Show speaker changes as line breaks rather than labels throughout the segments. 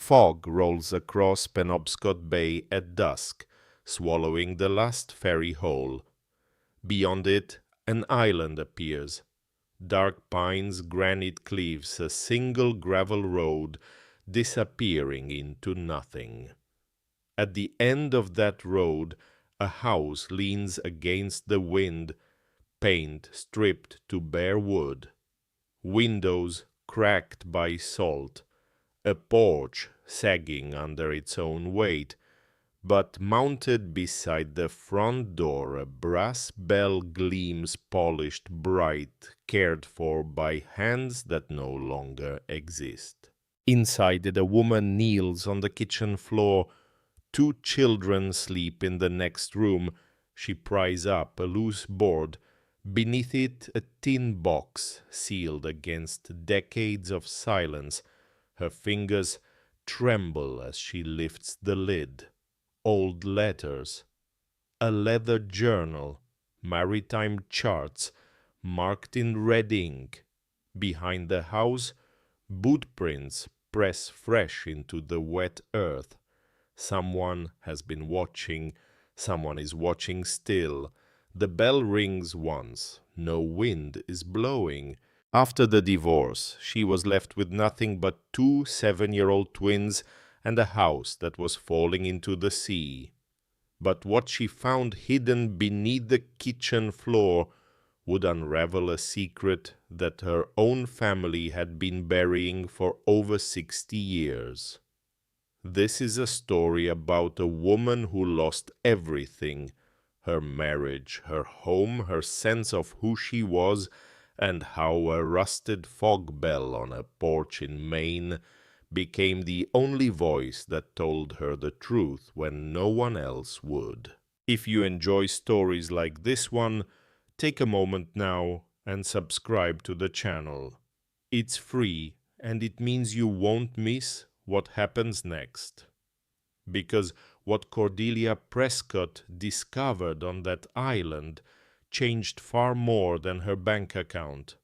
Fog rolls across Penobscot Bay at dusk, swallowing the last ferry hole. Beyond it, an island appears. Dark pines, granite cliffs, a single gravel road disappearing into nothing. At the end of that road, a house leans against the wind, paint stripped to bare wood, windows cracked by salt, a porch sagging under its own weight, but mounted beside the front door a brass bell gleams polished bright, cared for by hands that no longer exist. Inside it a woman kneels on the kitchen floor. Two children sleep in the next room. She pries up a loose board. Beneath it a tin box sealed against decades of silence. Her fingers tremble as she lifts the lid. Old letters, a leather journal, maritime charts, marked in red ink. Behind the house, boot prints press fresh into the wet earth. Someone has been watching, someone is watching still. The bell rings once, no wind is blowing. After the divorce, she was left with nothing but two 7-year-old twins and a house that was falling into the sea. But what she found hidden beneath the kitchen floor would unravel a secret that her own family had been burying for over 60 years. This is a story about a woman who lost everything: her marriage, her home, her sense of who she was, and how a rusted fog bell on a porch in Maine became the only voice that told her the truth when no one else would. If you enjoy stories like this one, take a moment now and subscribe to the channel. It's free, and it means you won't miss what happens next. Because what Cordelia Prescott discovered on that island changed far more than her bank account.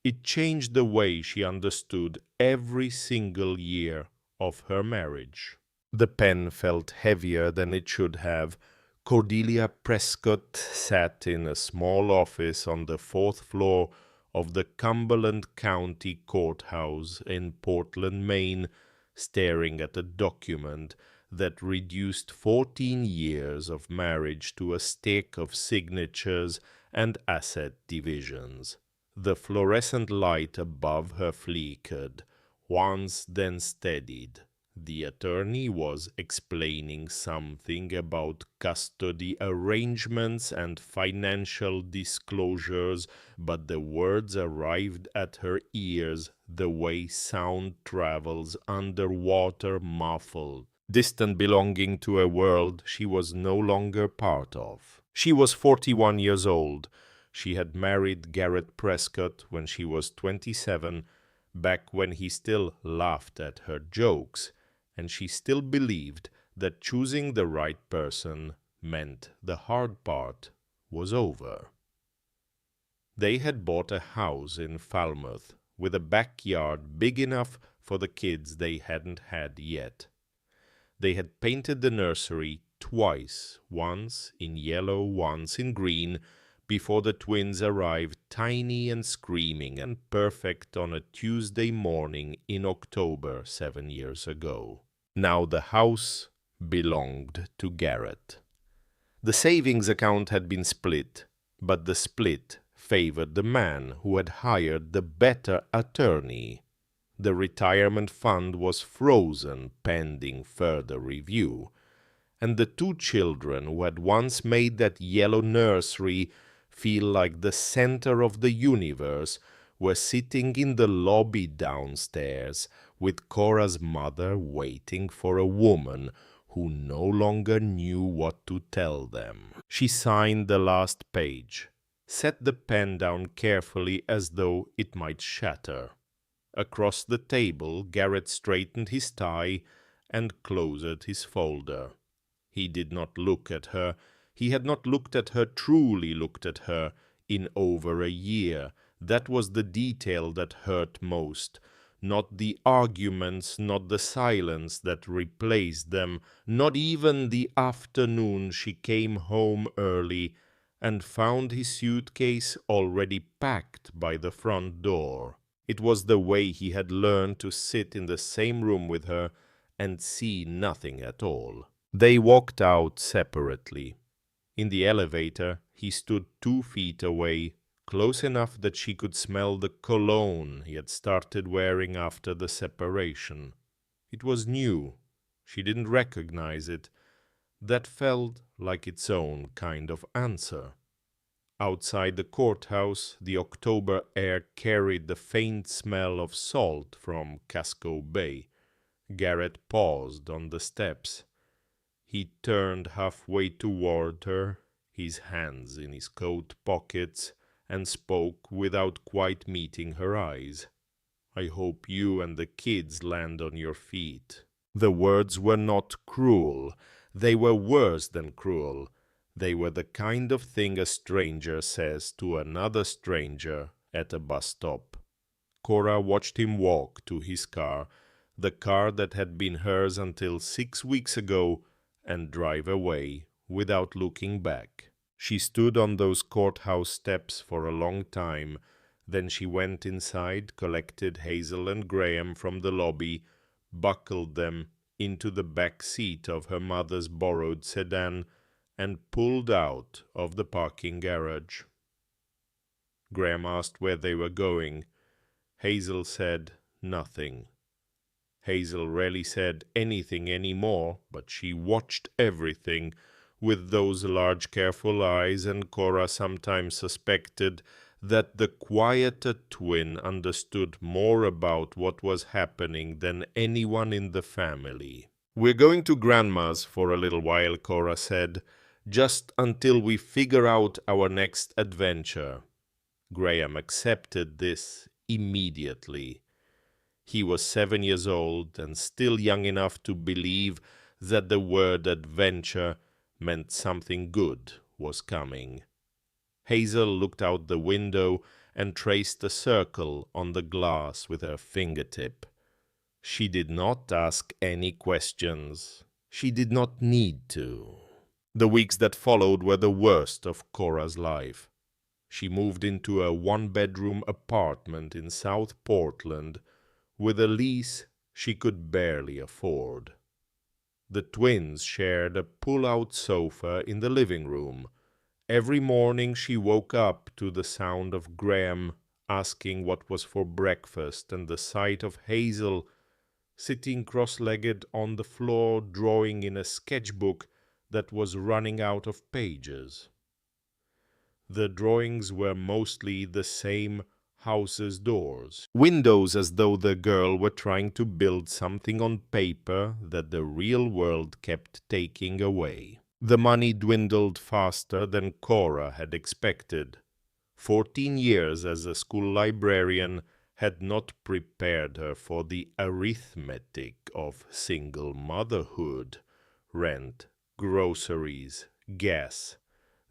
It changed the way she understood every single year of her marriage. The pen felt heavier than it should have. Cordelia Prescott sat in a small office on the 4th floor of the Cumberland County Courthouse in Portland, Maine, staring at a document that reduced 14 years of marriage to a stack of signatures and asset divisions. The fluorescent light above her flickered, once, then steadied. The attorney was explaining something about custody arrangements and financial disclosures, but the words arrived at her ears the way sound travels underwater, muffled, distant, belonging to a world she was no longer part of. She was 41 years old. She had married Garrett Prescott when she was 27, back when he still laughed at her jokes, and she still believed that choosing the right person meant the hard part was over. They had bought a house in Falmouth with a backyard big enough for the kids they hadn't had yet. They had painted the nursery twice, once in yellow, once in green, before the twins arrived, tiny and screaming and perfect, on a Tuesday morning in October 7 years ago. Now the house belonged to Garrett. The savings account had been split, but the split favored the man who had hired the better attorney. The retirement fund was frozen pending further review, and the two children who had once made that yellow nursery feel like the center of the universe were sitting in the lobby downstairs with Cora's mother waiting for a woman who no longer knew what to tell them. She signed the last page, set the pen down carefully as though it might shatter. Across the table, Garrett straightened his tie and closed his folder. He did not look at her. He had not looked at her, truly looked at her, in over a year. That was the detail that hurt most. Not the arguments, not the silence that replaced them, not even the afternoon she came home early and found his suitcase already packed by the front door. It was the way he had learned to sit in the same room with her and see nothing at all. They walked out separately. In the elevator, he stood 2 feet away, close enough that she could smell the cologne he had started wearing after the separation. It was new. She didn't recognize it. That felt like its own kind of answer. Outside the courthouse, the October air carried the faint smell of salt from Casco Bay. Garrett paused on the steps. He turned halfway toward her, his hands in his coat pockets, and spoke without quite meeting her eyes. "I hope you and the kids land on your feet." The words were not cruel. They were worse than cruel. They were the kind of thing a stranger says to another stranger at a bus stop. Cora watched him walk to his car, the car that had been hers until 6 weeks ago, and drive away without looking back. She stood on those courthouse steps for a long time. Then she went inside, collected Hazel and Graham from the lobby, buckled them into the back seat of her mother's borrowed sedan, and pulled out of the parking garage. Graham asked where they were going. Hazel said nothing. Hazel rarely said anything anymore, but she watched everything with those large, careful eyes, and Cora sometimes suspected that the quieter twin understood more about what was happening than anyone in the family. "We're going to Grandma's for a little while," Cora said, "just until we figure out our next adventure." Graham accepted this immediately. He was 7 years old and still young enough to believe that the word adventure meant something good was coming. Hazel looked out the window and traced a circle on the glass with her fingertip. She did not ask any questions. She did not need to. The weeks that followed were the worst of Cora's life. She moved into a 1-bedroom apartment in South Portland with a lease she could barely afford. The twins shared a pull-out sofa in the living room. Every morning she woke up to the sound of Graham asking what was for breakfast and the sight of Hazel sitting cross-legged on the floor drawing in a sketchbook that was running out of pages. The drawings were mostly the same house's doors, windows, as though the girl were trying to build something on paper that the real world kept taking away. The money dwindled faster than Cora had expected. 14 years as a school librarian had not prepared her for the arithmetic of single motherhood, rent, groceries, gas,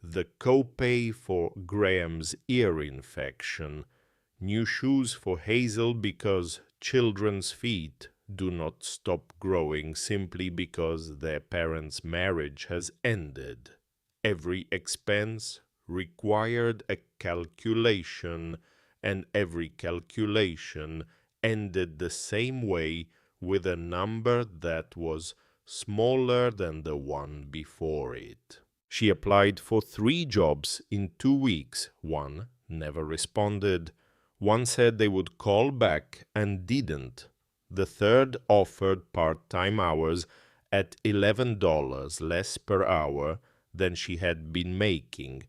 the copay for Graham's ear infection, new shoes for Hazel because children's feet do not stop growing simply because their parents' marriage has ended. Every expense required a calculation, and every calculation ended the same way with a number that was smaller than the one before it. She applied for 3 jobs in 2 weeks. One never responded. One said they would call back and didn't. The third offered part-time hours at $11 less per hour than she had been making.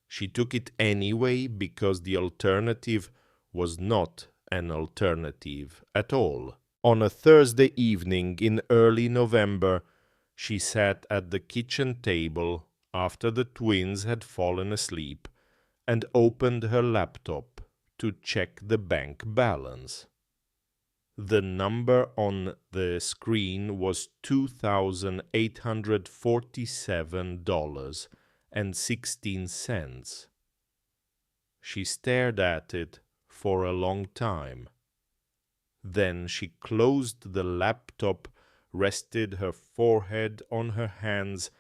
She took it anyway because the alternative was not an alternative at all. On a Thursday evening in early November, she sat at the kitchen table after the twins had fallen asleep and opened her laptop to check the bank balance. The number on the screen was $2,847.16. She stared at it for a long time. Then she closed the laptop, rested her forehead on her hands,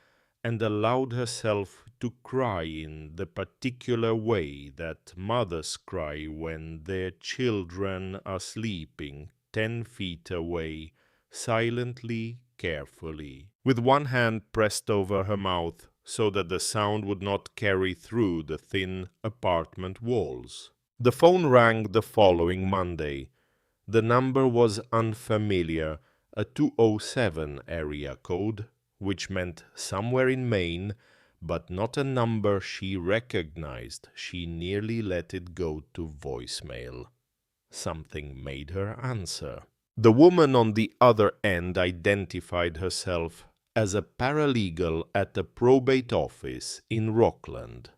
and allowed herself to cry in the particular way that mothers cry when their children are sleeping 10 feet away, silently, carefully, with one hand pressed over her mouth so that the sound would not carry through the thin apartment walls. The phone rang the following Monday. The number was unfamiliar, a 207 area code, which meant somewhere in Maine, but not a number she recognized. She nearly let it go to voicemail. Something made her answer. The woman on the other end identified herself as a paralegal at a probate office in Rockland.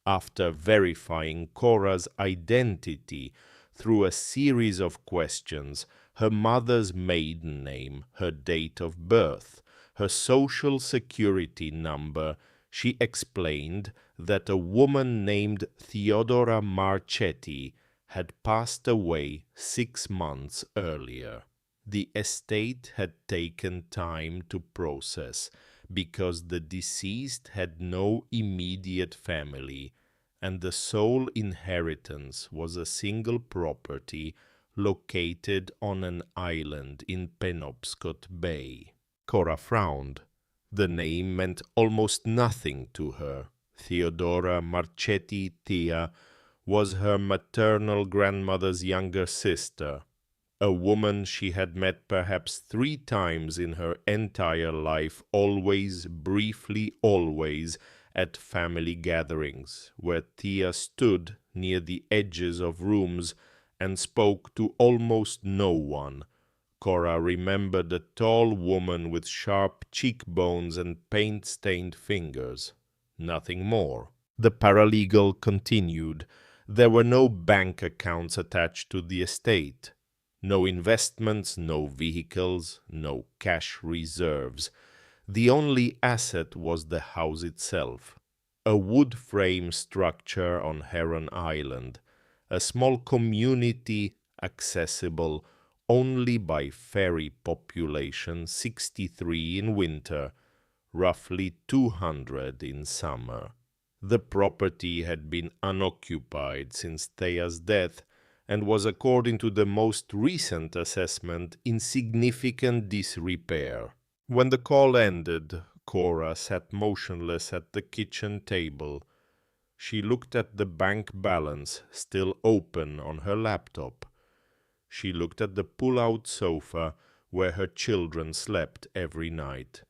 After verifying Cora's identity through a series of questions, her mother's maiden name, her date of birth, her social security number, she explained that a woman named Theodora Marchetti had passed away 6 months earlier. The estate had taken time to process because the deceased had no immediate family, and the sole inheritance was a single property located on an island in Penobscot Bay. Cora frowned. The name meant almost nothing to her. Theodora Marchetti Thea was her maternal grandmother's younger sister, a woman she had met perhaps 3 times in her entire life, always, briefly always, at family gatherings, where Thea stood near the edges of rooms and spoke to almost no one. Cora remembered a tall woman with sharp cheekbones and paint-stained fingers. Nothing more. The paralegal continued. There were no bank accounts attached to the estate. No investments, no vehicles, no cash reserves. The only asset was the house itself, a wood frame structure on Heron Island, a small community accessible only by ferry population, 63 in winter, roughly 200 in summer. The property had been unoccupied since Thea's death, and was, according to the most recent assessment, in significant disrepair. When the call ended, Cora sat motionless at the kitchen table. She looked at the bank balance still open on her laptop. She looked at the pull-out sofa where her children slept every night.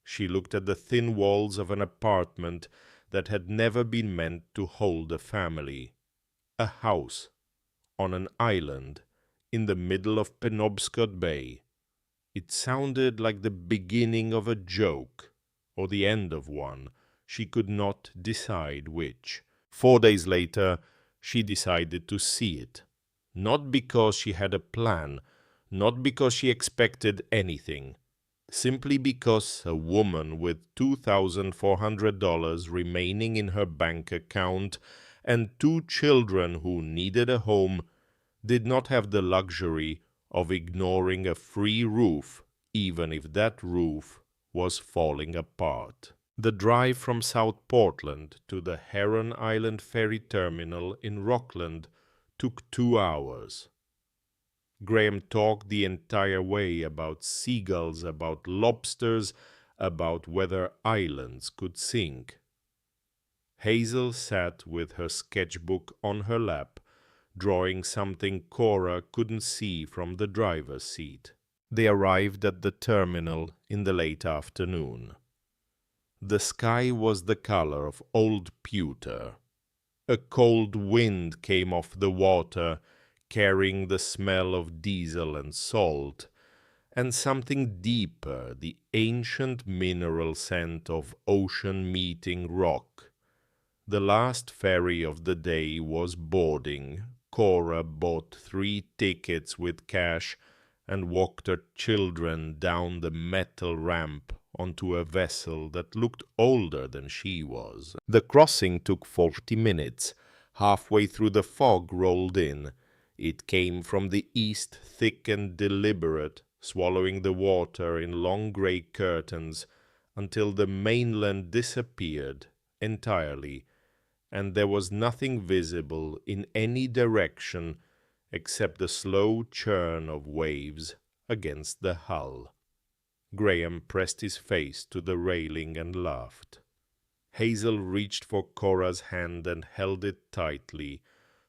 She looked at the thin walls of an apartment that had never been meant to hold a family. A house on an island in the middle of Penobscot Bay. It sounded like the beginning of a joke, or the end of one. She could not decide which. 4 days later, she decided to see it. Not because she had a plan, not because she expected anything, simply because a woman with $2,400 remaining in her bank account and 2 children who needed a home did not have the luxury of ignoring a free roof, even if that roof was falling apart. The drive from South Portland to the Heron Island ferry terminal in Rockland took 2 hours. Graham talked the entire way about seagulls, about lobsters, about whether islands could sink. Hazel sat with her sketchbook on her lap, drawing something Cora couldn't see from the driver's seat. They arrived at the terminal in the late afternoon. The sky was the color of old pewter. A cold wind came off the water, carrying the smell of diesel and salt, and something deeper, the ancient mineral scent of ocean-meeting rock. The last ferry of the day was boarding. Cora bought 3 tickets with cash and walked her children down the metal ramp onto a vessel that looked older than she was. The crossing took 40 minutes. Halfway through, the fog rolled in. It came from the east, thick and deliberate, swallowing the water in long grey curtains until the mainland disappeared entirely, and there was nothing visible in any direction except the slow churn of waves against the hull. Graham pressed his face to the railing and laughed. Hazel reached for Cora's hand and held it tightly,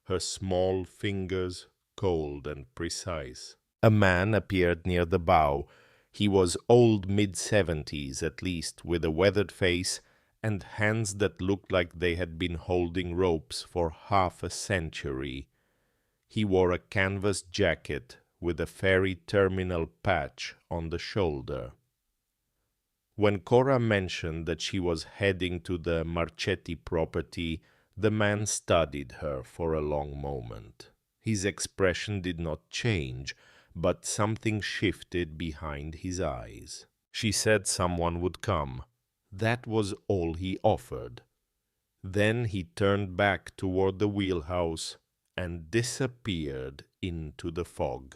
her small fingers cold and precise. A man appeared near the bow. He was old, mid-70s at least, with a weathered face and hands that looked like they had been holding ropes for half a century. He wore a canvas jacket with a ferry terminal patch on the shoulder. When Cora mentioned that she was heading to the Marchetti property, the man studied her for a long moment. His expression did not change, but something shifted behind his eyes. She said someone would come. That was all he offered. Then he turned back toward the wheelhouse and disappeared into the fog.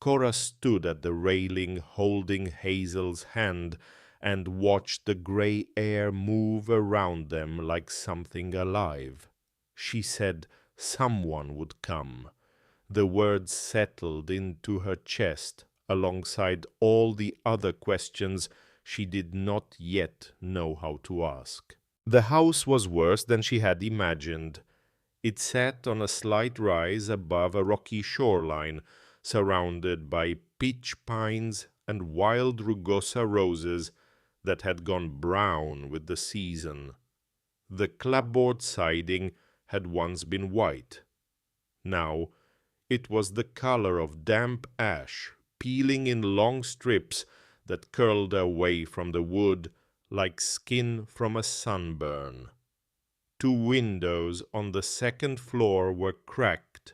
Cora stood at the railing holding Hazel's hand and watched the gray air move around them like something alive. She said someone would come. The words settled into her chest alongside all the other questions she did not yet know how to ask. The house was worse than she had imagined. It sat on a slight rise above a rocky shoreline, surrounded by peach pines and wild rugosa roses that had gone brown with the season. The clapboard siding had once been white. Now it was the color of damp ash, peeling in long strips that curled away from the wood like skin from a sunburn. 2 windows on the second floor were cracked.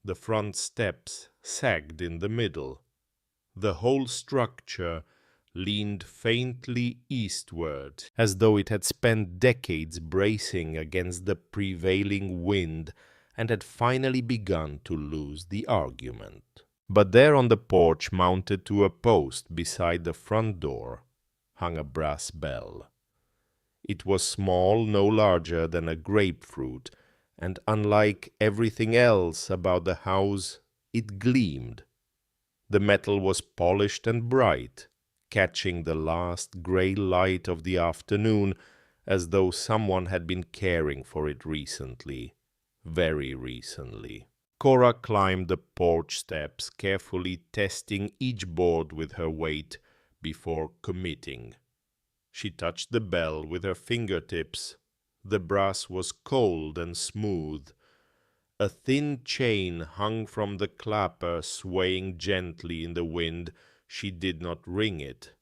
The front steps sagged in the middle. The whole structure leaned faintly eastward, as though it had spent decades bracing against the prevailing wind and had finally begun to lose the argument. But there on the porch, mounted to a post beside the front door, hung a brass bell. It was small, no larger than a grapefruit, and unlike everything else about the house, it gleamed. The metal was polished and bright, catching the last gray light of the afternoon, as though someone had been caring for it recently, very recently. Cora climbed the porch steps, carefully testing each board with her weight before committing. She touched the bell with her fingertips. The brass was cold and smooth. A thin chain hung from the clapper, swaying gently in the wind. She did not ring it.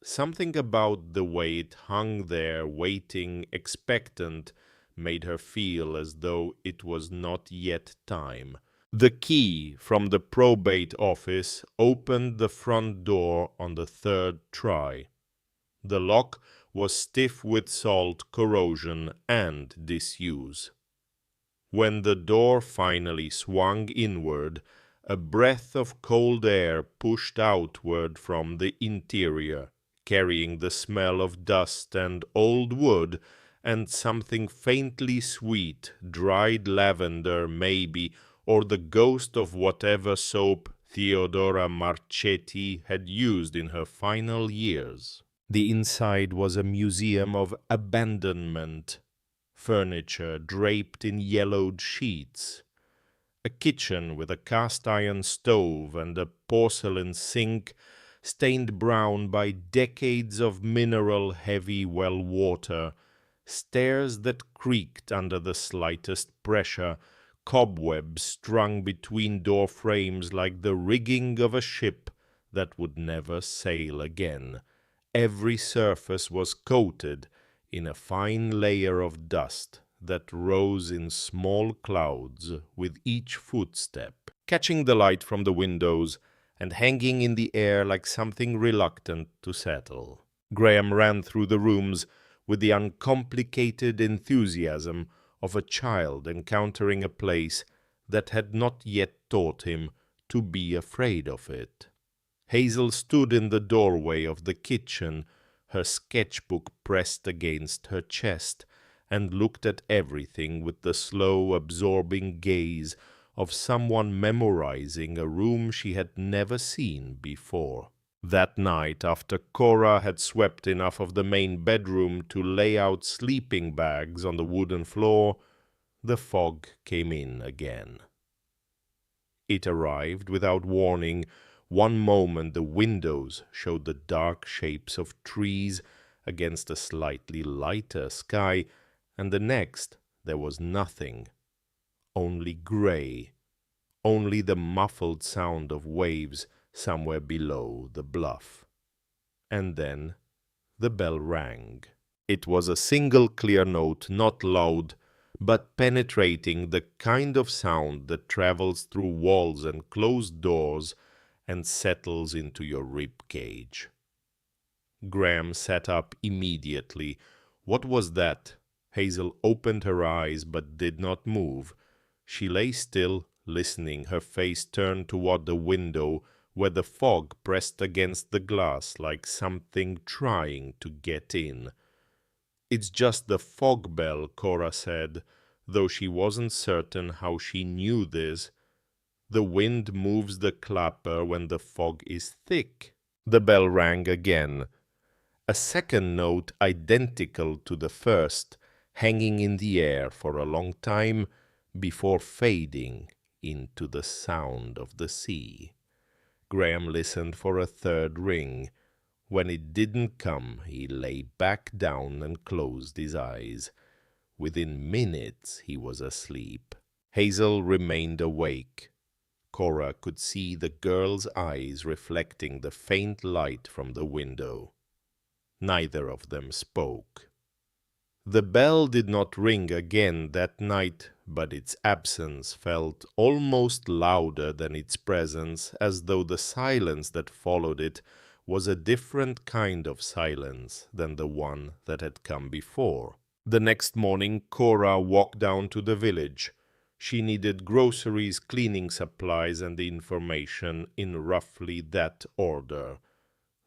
Something about the way it hung there, waiting, expectant, made her feel as though it was not yet time. The key from the probate office opened the front door on the 3rd try. The lock was stiff with salt corrosion and disuse. When the door finally swung inward, a breath of cold air pushed outward from the interior, carrying the smell of dust and old wood and something faintly sweet, dried lavender maybe, or the ghost of whatever soap Theodora Marchetti had used in her final years. The inside was a museum of abandonment, furniture draped in yellowed sheets, a kitchen with a cast-iron stove and a porcelain sink stained brown by decades of mineral-heavy well water, stairs that creaked under the slightest pressure, cobwebs strung between door frames like the rigging of a ship that would never sail again. Every surface was coated in a fine layer of dust that rose in small clouds with each footstep, catching the light from the windows and hanging in the air like something reluctant to settle. Graham ran through the rooms with the uncomplicated enthusiasm of a child encountering a place that had not yet taught him to be afraid of it. Hazel stood in the doorway of the kitchen, her sketchbook pressed against her chest, and looked at everything with the slow, absorbing gaze of someone memorizing a room she had never seen before. That night, after Cora had swept enough of the main bedroom to lay out sleeping bags on the wooden floor, the fog came in again. It arrived without warning. One moment the windows showed the dark shapes of trees against a slightly lighter sky, and the next there was nothing, only gray, only the muffled sound of waves somewhere below the bluff. And then the bell rang. It was a single clear note, not loud, but penetrating, the kind of sound that travels through walls and closed doors and settles into your rib cage. Graham sat up immediately. What was that? Hazel opened her eyes but did not move. She lay still, listening, her face turned toward the window, where the fog pressed against the glass like something trying to get in. "It's just the fog bell," Cora said, though she wasn't certain how she knew this. "The wind moves the clapper when the fog is thick." The bell rang again. A second note identical to the first, hanging in the air for a long time before fading into the sound of the sea. Graham listened for a third ring. When it didn't come, he lay back down and closed his eyes. Within minutes he was asleep. Hazel remained awake. Cora could see the girl's eyes reflecting the faint light from the window. Neither of them spoke. The bell did not ring again that night, but its absence felt almost louder than its presence, as though the silence that followed it was a different kind of silence than the one that had come before. The next morning Cora walked down to the village. She needed groceries, cleaning supplies, and information in roughly that order.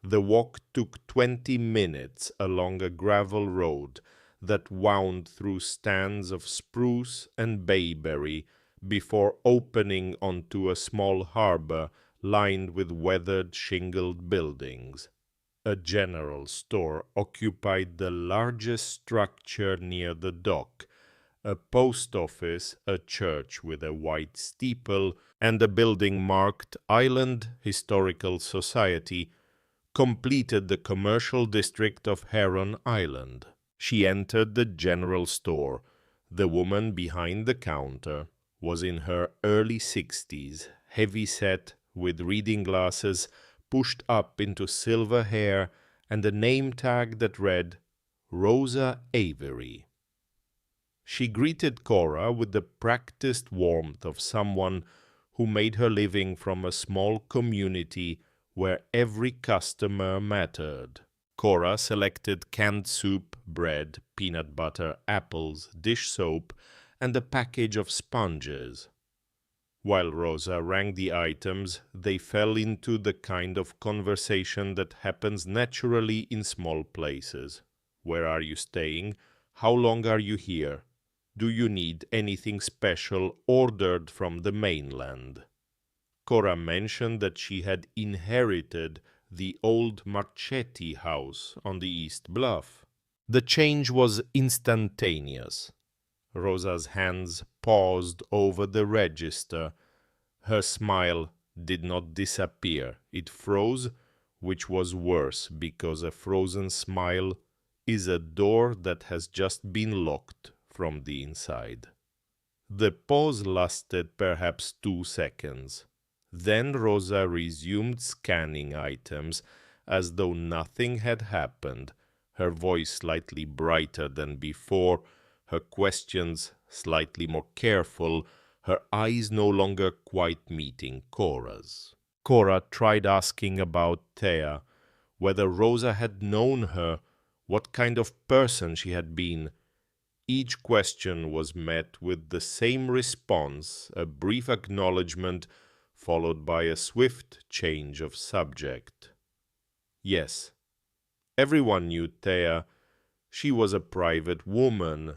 The walk took 20 minutes along a gravel road that wound through stands of spruce and bayberry before opening onto a small harbor lined with weathered shingled buildings. A general store occupied the largest structure near the dock. A post office, a church with a white steeple, and a building marked Island Historical Society completed the commercial district of Heron Island. She entered the general store. The woman behind the counter was in her early 60s, heavy-set, with reading glasses pushed up into silver hair, and a name tag that read Rosa Avery. She greeted Cora with the practiced warmth of someone who made her living from a small community where every customer mattered. Cora selected canned soup, bread, peanut butter, apples, dish soap, and a package of sponges. While Rosa rang the items, they fell into the kind of conversation that happens naturally in small places. Where are you staying? How long are you here? Do you need anything special ordered from the mainland? Cora mentioned that she had inherited the old Marchetti house on the East Bluff. The change was instantaneous. Rosa's hands paused over the register. Her smile did not disappear. It froze, which was worse, because a frozen smile is a door that has just been locked from the inside. The pause lasted perhaps 2 seconds. Then Rosa resumed scanning items as though nothing had happened, her voice slightly brighter than before, her questions slightly more careful, her eyes no longer quite meeting Cora's. Cora tried asking about Thea, whether Rosa had known her, what kind of person she had been. Each question was met with the same response, a brief acknowledgement followed by a swift change of subject. Yes, everyone knew Thea. She was a private woman.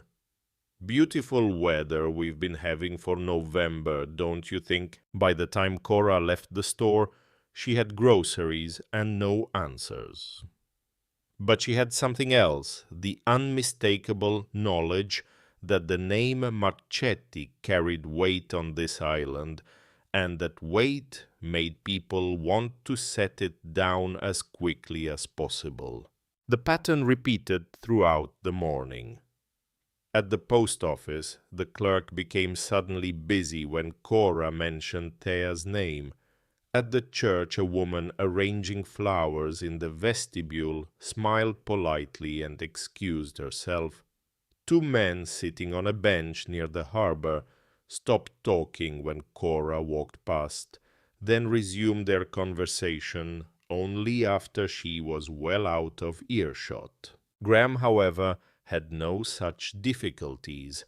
Beautiful weather we've been having for November, don't you think? By the time Cora left the store, she had groceries and no answers. But she had something else, the unmistakable knowledge that the name Marchetti carried weight on this island, and that weight made people want to set it down as quickly as possible. The pattern repeated throughout the morning. At the post office, the clerk became suddenly busy when Cora mentioned Thea's name. At the church, a woman arranging flowers in the vestibule smiled politely and excused herself. Two men sitting on a bench near the harbor stopped talking when Cora walked past, then resumed their conversation only after she was well out of earshot. Graham, however, had no such difficulties.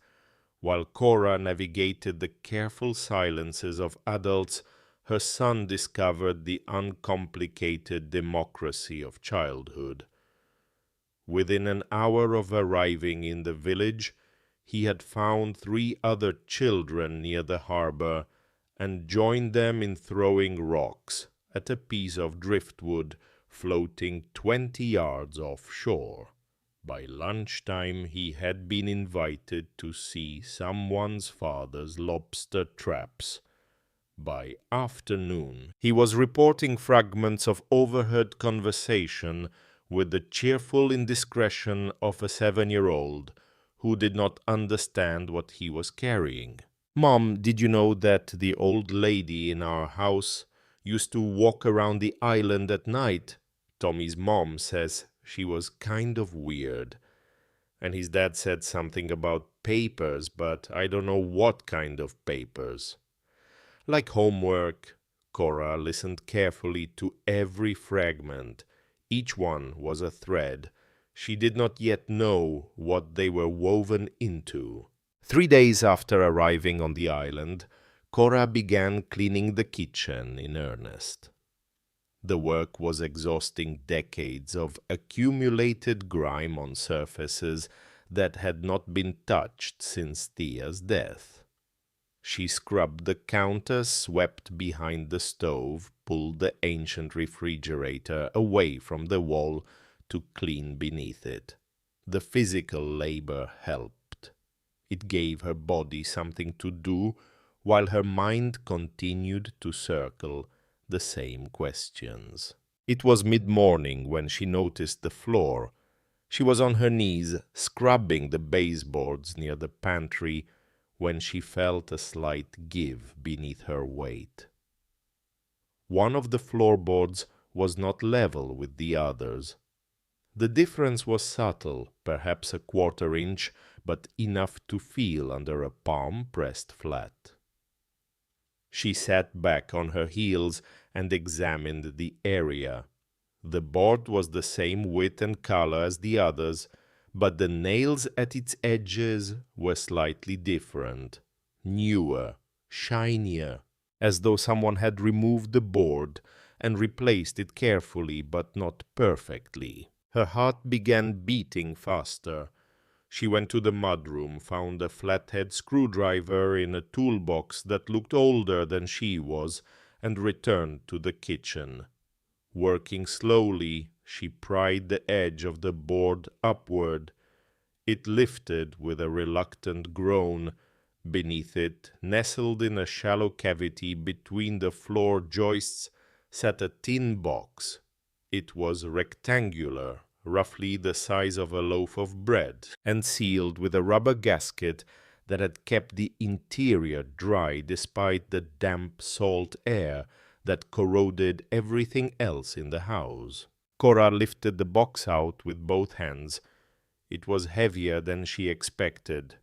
While Cora navigated the careful silences of adults, her son discovered the uncomplicated democracy of childhood. Within an hour of arriving in the village, he had found 3 other children near the harbor and joined them in throwing rocks at a piece of driftwood floating 20 yards offshore. By lunchtime, he had been invited to see someone's father's lobster traps. By afternoon, he was reporting fragments of overheard conversation with the cheerful indiscretion of a 7-year-old who did not understand what he was carrying. "Mom, did you know that the old lady in our house used to walk around the island at night? Tommy's mom says she was kind of weird. And his dad said something about papers, but I don't know what kind of papers." Like homework, Cora listened carefully to every fragment. Each one was a thread. She did not yet know what they were woven into. 3 days after arriving on the island, Cora began cleaning the kitchen in earnest. The work was exhausting decades of accumulated grime on surfaces that had not been touched since Thea's death. She scrubbed the counter, swept behind the stove, pulled the ancient refrigerator away from the wall to clean beneath it. The physical labor helped. It gave her body something to do, while her mind continued to circle the same questions. It was mid-morning when she noticed the floor. She was on her knees, scrubbing the baseboards near the pantry, when she felt a slight give beneath her weight. One of the floorboards was not level with the others. The difference was subtle, perhaps a 1/4 inch, but enough to feel under a palm pressed flat. She sat back on her heels and examined the area. The board was the same width and color as the others, but the nails at its edges were slightly different, newer, shinier, as though someone had removed the board and replaced it carefully but not perfectly. Her heart began beating faster. She went to the mudroom, found a flathead screwdriver in a toolbox that looked older than she was, and returned to the kitchen. Working slowly, she pried the edge of the board upward. It lifted with a reluctant groan. Beneath it, nestled in a shallow cavity between the floor joists, sat a tin box. It was rectangular, roughly the size of a loaf of bread, and sealed with a rubber gasket that had kept the interior dry despite the damp salt air that corroded everything else in the house. Cora lifted the box out with both hands. It was heavier than she expected.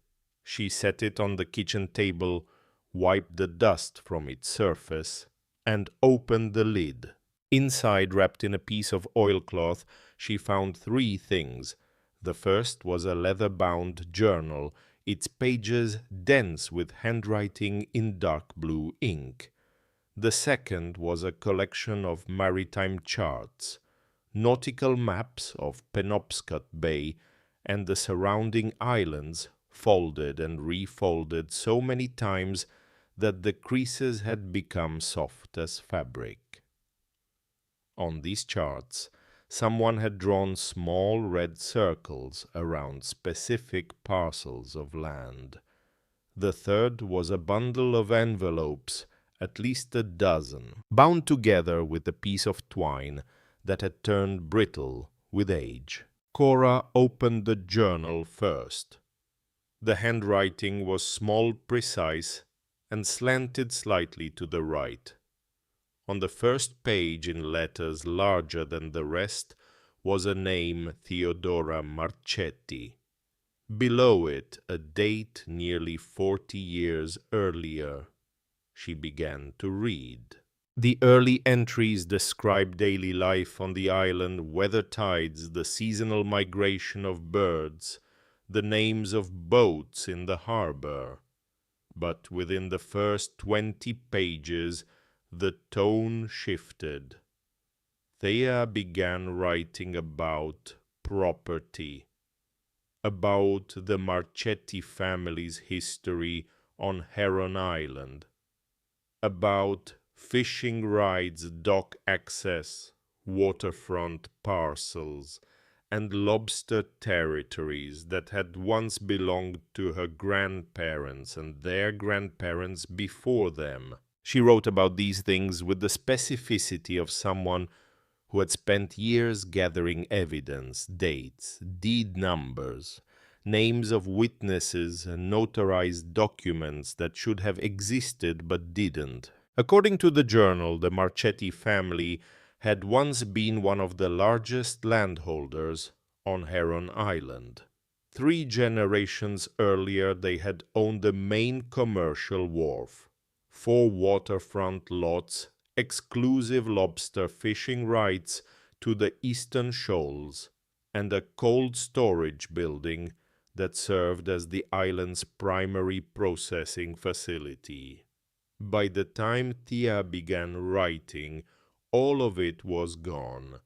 She set it on the kitchen table, wiped the dust from its surface, and opened the lid. Inside, wrapped in a piece of oilcloth, she found 3 things: The first was a leather-bound journal, its pages dense with handwriting in dark blue ink. The second was a collection of maritime charts, nautical maps of Penobscot Bay and the surrounding islands, folded and refolded so many times that the creases had become soft as fabric. On these charts, someone had drawn small red circles around specific parcels of land. The third was a bundle of envelopes, at least a dozen, bound together with a piece of twine that had turned brittle with age. Cora opened the journal first. The handwriting was small, precise, and slanted slightly to the right. On the first page, in letters larger than the rest, was a name, Theodora Marchetti. Below it, a date nearly 40 years earlier. She began to read. The early entries describe daily life on the island, weather tides, the seasonal migration of birds, the names of boats in the harbor. But within the first 20 pages, the tone shifted. Thea began writing about property, about the Marchetti family's history on Heron Island, about fishing rides, dock access, waterfront parcels, and lobster territories that had once belonged to her grandparents and their grandparents before them. She wrote about these things with the specificity of someone who had spent years gathering evidence, dates, deed numbers, names of witnesses, and notarized documents that should have existed but didn't. According to the journal, the Marchetti family had once been one of the largest landholders on Heron Island. 3 generations earlier, they had owned the main commercial wharf, 4 waterfront lots, exclusive lobster fishing rights to the eastern shoals, and a cold storage building that served as the island's primary processing facility. By the time Thea began writing, all of it was gone.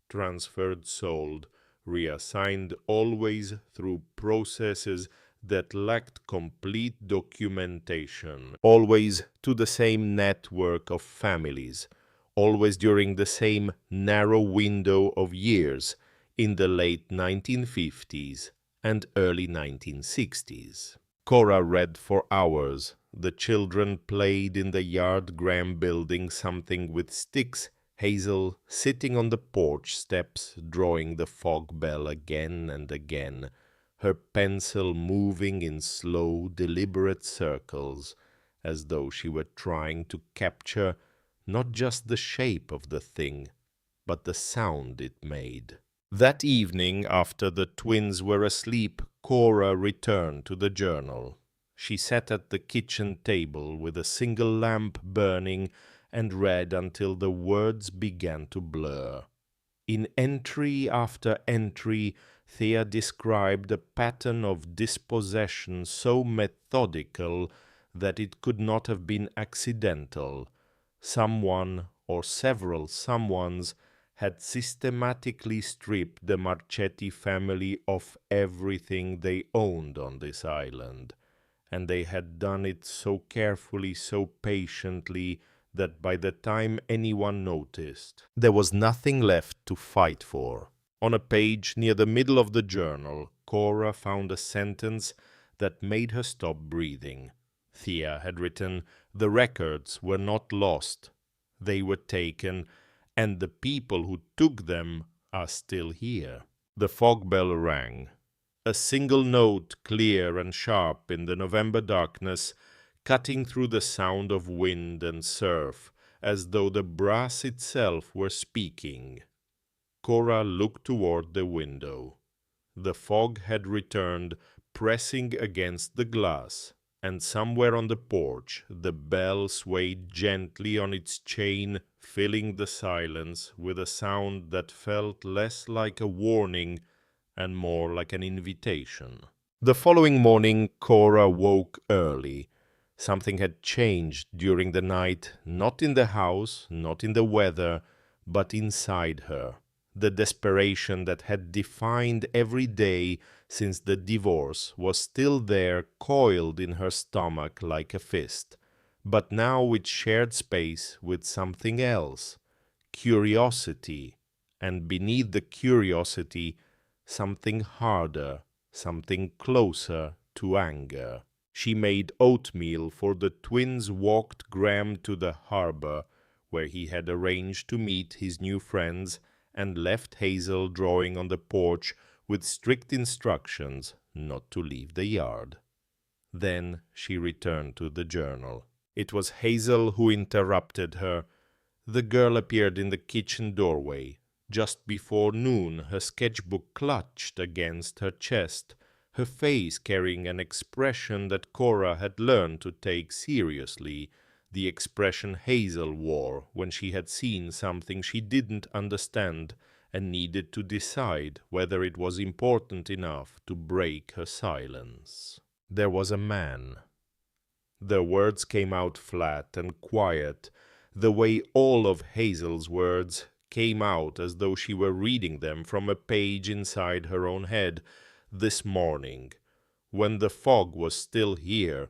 Transferred, sold, reassigned, always through processes that lacked complete documentation, always to the same network of families, always during the same narrow window of years in the late 1950s and early 1960s. Cora read for hours. The children played in the yard, Graham building something with sticks, Hazel sitting on the porch steps, drawing the fog bell again and again, her pencil moving in slow, deliberate circles, as though she were trying to capture not just the shape of the thing, but the sound it made. That evening, after the twins were asleep, Cora returned to the journal. She sat at the kitchen table with a single lamp burning and read until the words began to blur. In entry after entry, Thea described a pattern of dispossession so methodical that it could not have been accidental. Someone or several someones had systematically stripped the Marchetti family of everything they owned on this island, and they had done it so carefully, so patiently, that by the time anyone noticed, there was nothing left to fight for. On a page near the middle of the journal, Cora found a sentence that made her stop breathing. Thea had written, "The records were not lost. They were taken, and the people who took them are still here." The fog bell rang. A single note, clear and sharp in the November darkness, cutting through the sound of wind and surf, as though the brass itself were speaking. Cora looked toward the window. The fog had returned, pressing against the glass, and somewhere on the porch the bell swayed gently on its chain, filling the silence with a sound that felt less like a warning and more like an invitation. The following morning, Cora woke early. Something had changed during the night, not in the house, not in the weather, but inside her. The desperation that had defined every day since the divorce was still there, coiled in her stomach like a fist, but now it shared space with something else, curiosity, and beneath the curiosity, something harder, something closer to anger. She made oatmeal for the twins, walked Graham to the harbor, where he had arranged to meet his new friends, and left Hazel drawing on the porch with strict instructions not to leave the yard. Then she returned to the journal. It was Hazel who interrupted her. The girl appeared in the kitchen doorway. Just before noon, her sketchbook clutched against her chest, her face carrying an expression that Cora had learned to take seriously, the expression Hazel wore when she had seen something she didn't understand and needed to decide whether it was important enough to break her silence. There was a man. The words came out flat and quiet, the way all of Hazel's words came out as though she were reading them from a page inside her own head. This morning, when the fog was still here,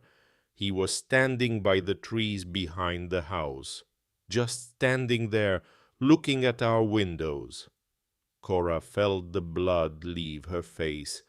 he was standing by the trees behind the house, just standing there, looking at our windows. Cora felt the blood leave her face.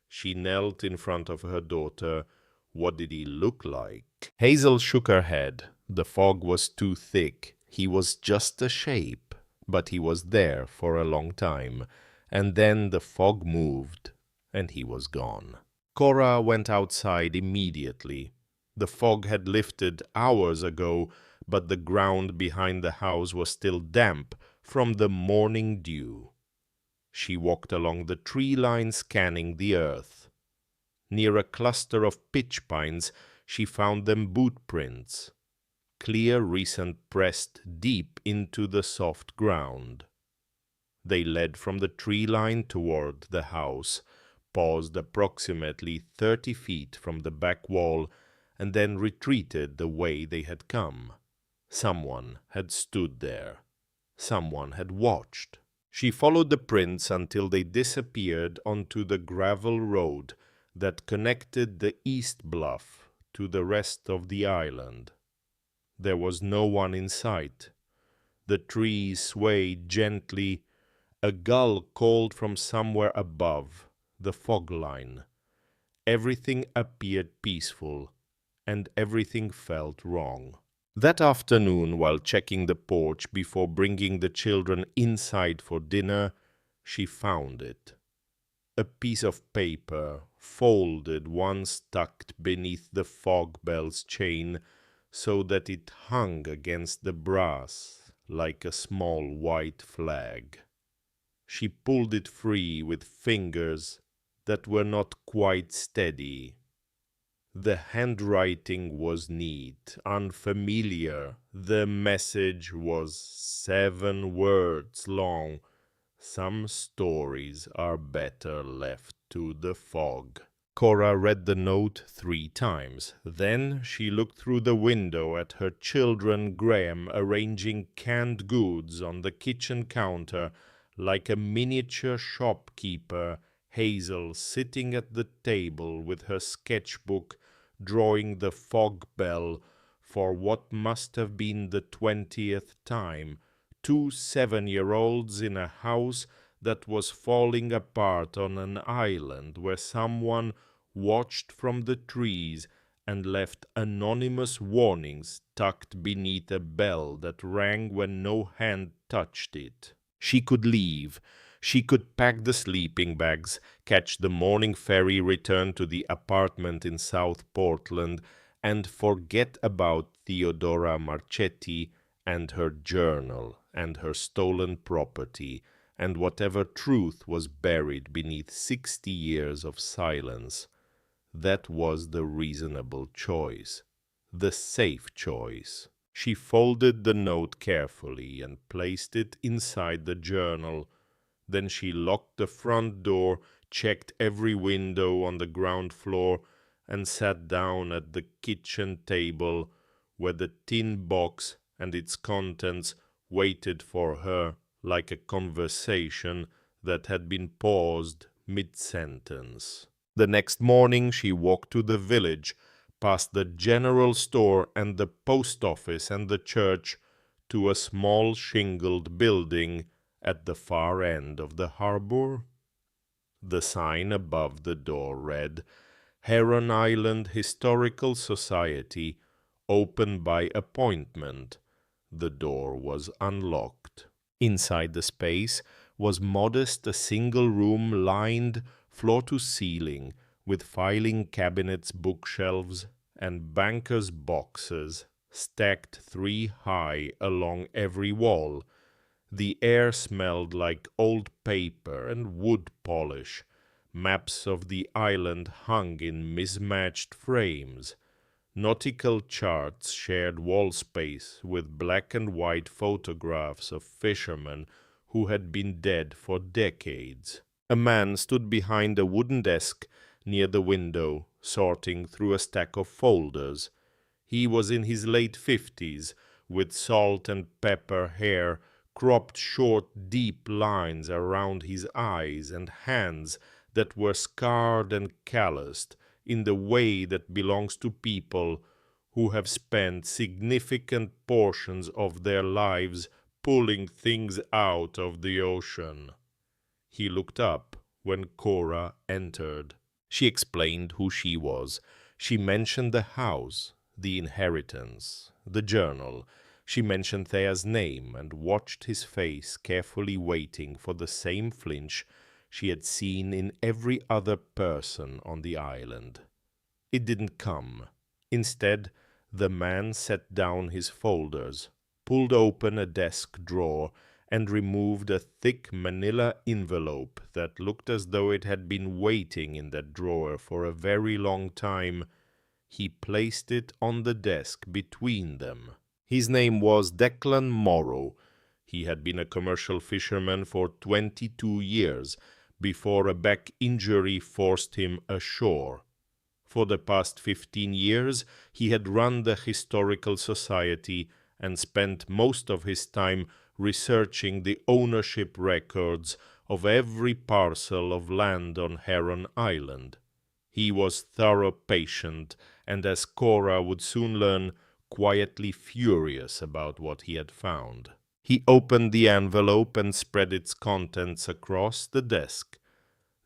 She knelt in front of her daughter. What did he look like? Hazel shook her head. The fog was too thick. He was just a shape, but he was there for a long time. And then the fog moved, and he was gone. Cora went outside immediately. The fog had lifted hours ago, but the ground behind the house was still damp from the morning dew. She walked along the tree line, scanning the earth. Near a cluster of pitch pines, she found them boot prints, clear, recent, pressed deep into the soft ground. They led from the tree line toward the house, paused approximately 30 feet from the back wall, and then retreated the way they had come. Someone had stood there. Someone had watched. She followed the prints until they disappeared onto the gravel road that connected the east bluff to the rest of the island. There was no one in sight. The trees swayed gently. A gull called from somewhere above the fog line. Everything appeared peaceful, and everything felt wrong. That afternoon, while checking the porch before bringing the children inside for dinner, she found it. A piece of paper, folded, once tucked beneath the fog bell's chain, so that it hung against the brass like a small white flag. She pulled it free with fingers that were not quite steady. The handwriting was neat, unfamiliar. The message was 7 words long. Some stories are better left to the fog. Cora read the note 3 times. Then she looked through the window at her children, Graham arranging canned goods on the kitchen counter like a miniature shopkeeper, Hazel sitting at the table with her sketchbook, drawing the fog bell for what must have been the 20th time. 2 7-year-olds in a house that was falling apart on an island where someone watched from the trees and left anonymous warnings tucked beneath a bell that rang when no hand touched it. She could leave. She could pack the sleeping bags, catch the morning ferry, return to the apartment in South Portland, and forget about Theodora Marchetti and her journal and her stolen property and whatever truth was buried beneath 60 years of silence. That was the reasonable choice, the safe choice. She folded the note carefully and placed it inside the journal. Then she locked the front door, checked every window on the ground floor, and sat down at the kitchen table where the tin box and its contents waited for her like a conversation that had been paused mid-sentence. The next morning she walked to the village, past the general store and the post office and the church, to a small shingled building at the far end of the harbor. The sign above the door read, Heron Island Historical Society, open by appointment. The door was unlocked. Inside the space was modest a single room lined floor to ceiling with filing cabinets, bookshelves, and bankers' boxes stacked 3 high along every wall. The air smelled like old paper and wood polish. Maps of the island hung in mismatched frames. Nautical charts shared wall space with black and white photographs of fishermen who had been dead for decades. A man stood behind a wooden desk near the window, sorting through a stack of folders. He was in his late 50s, with salt and pepper hair, cropped short, deep lines around his eyes, and hands that were scarred and calloused in the way that belongs to people who have spent significant portions of their lives pulling things out of the ocean. He looked up when Cora entered. She explained who she was. She mentioned the house, the inheritance, the journal. She mentioned Thea's name and watched his face, carefully waiting for the same flinch she had seen in every other person on the island. It didn't come. Instead, the man set down his folders, pulled open a desk drawer, and removed a thick manila envelope that looked as though it had been waiting in that drawer for a very long time. He placed it on the desk between them. His name was Declan Morrow. He had been a commercial fisherman for 22 years before a back injury forced him ashore. For the past 15 years, he had run the Historical Society and spent most of his time researching the ownership records of every parcel of land on Heron Island. He was thorough patient and, as Cora would soon learn, quietly furious about what he had found. He opened the envelope and spread its contents across the desk.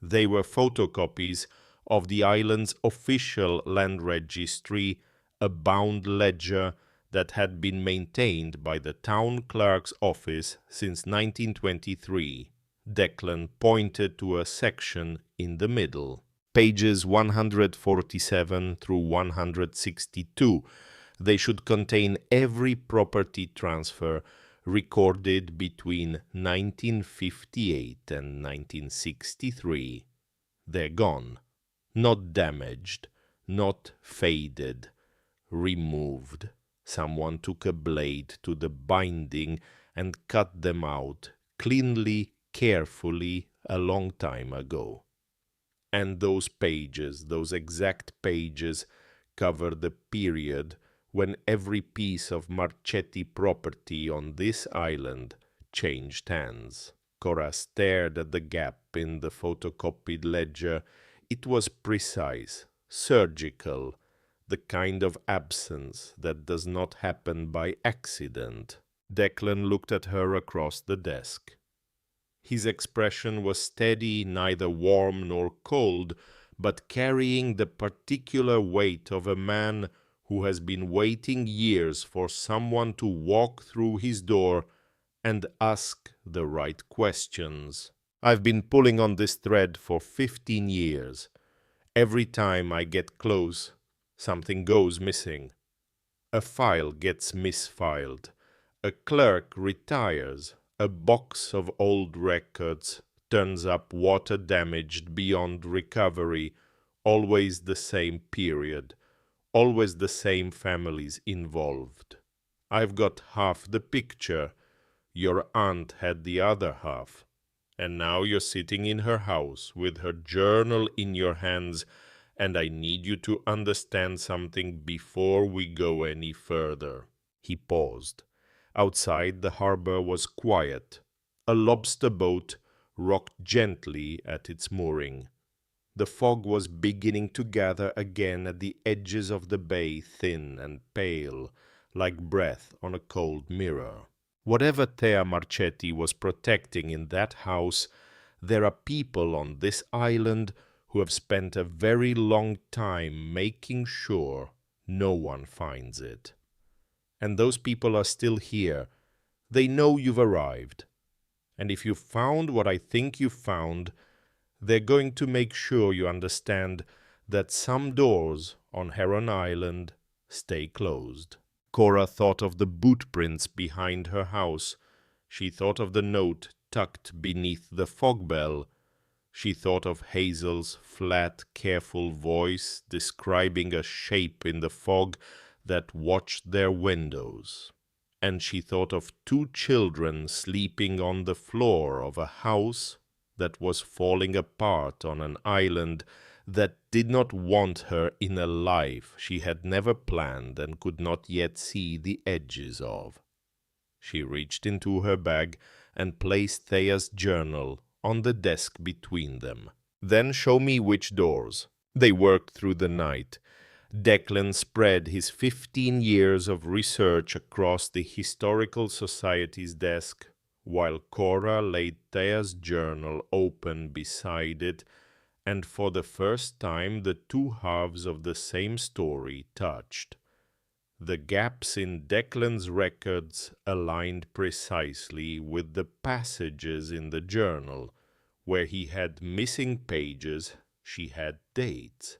They were photocopies of the island's official land registry, a bound ledger that had been maintained by the town clerk's office since 1923. Declan pointed to a section in the middle. Pages 147 through 162. They should contain every property transfer recorded between 1958 and 1963. They're gone. Not damaged, not faded, removed. Someone took a blade to the binding and cut them out cleanly, carefully, a long time ago. And those pages, those exact pages, cover the period when every piece of Marchetti property on this island changed hands. Cora stared at the gap in the photocopied ledger. It was precise, surgical, the kind of absence that does not happen by accident. Declan looked at her across the desk. His expression was steady, neither warm nor cold, but carrying the particular weight of a man who has been waiting years for someone to walk through his door and ask the right questions. I've been pulling on this thread for 15 years. Every time I get close, something goes missing. A file gets misfiled. A clerk retires. A box of old records turns up water-damaged beyond recovery. Always the same period. Always the same families involved. I've got half the picture. Your aunt had the other half. And now you're sitting in her house with her journal in your hands, and I need you to understand something before we go any further." He paused. Outside, the harbor was quiet. A lobster boat rocked gently at its mooring. The fog was beginning to gather again at the edges of the bay, thin and pale, like breath on a cold mirror. Whatever Thea Marchetti was protecting in that house, there are people on this island who have spent a very long time making sure no one finds it. And those people are still here. They know you've arrived. And if you found what I think you found, they're going to make sure you understand that some doors on Heron Island stay closed. Cora thought of the boot prints behind her house. She thought of the note tucked beneath the fog bell. She thought of Hazel's flat, careful voice describing a shape in the fog that watched their windows. And she thought of two children sleeping on the floor of a house that was falling apart on an island that did not want her in a life she had never planned and could not yet see the edges of. She reached into her bag and placed Thea's journal on the desk between them. "Then show me which doors." They worked through the night. Declan spread his 15 years of research across the Historical Society's desk, while Cora laid Thea's journal open beside it, and for the first time the two halves of the same story touched. The gaps in Declan's records aligned precisely with the passages in the journal. Where he had missing pages, she had dates.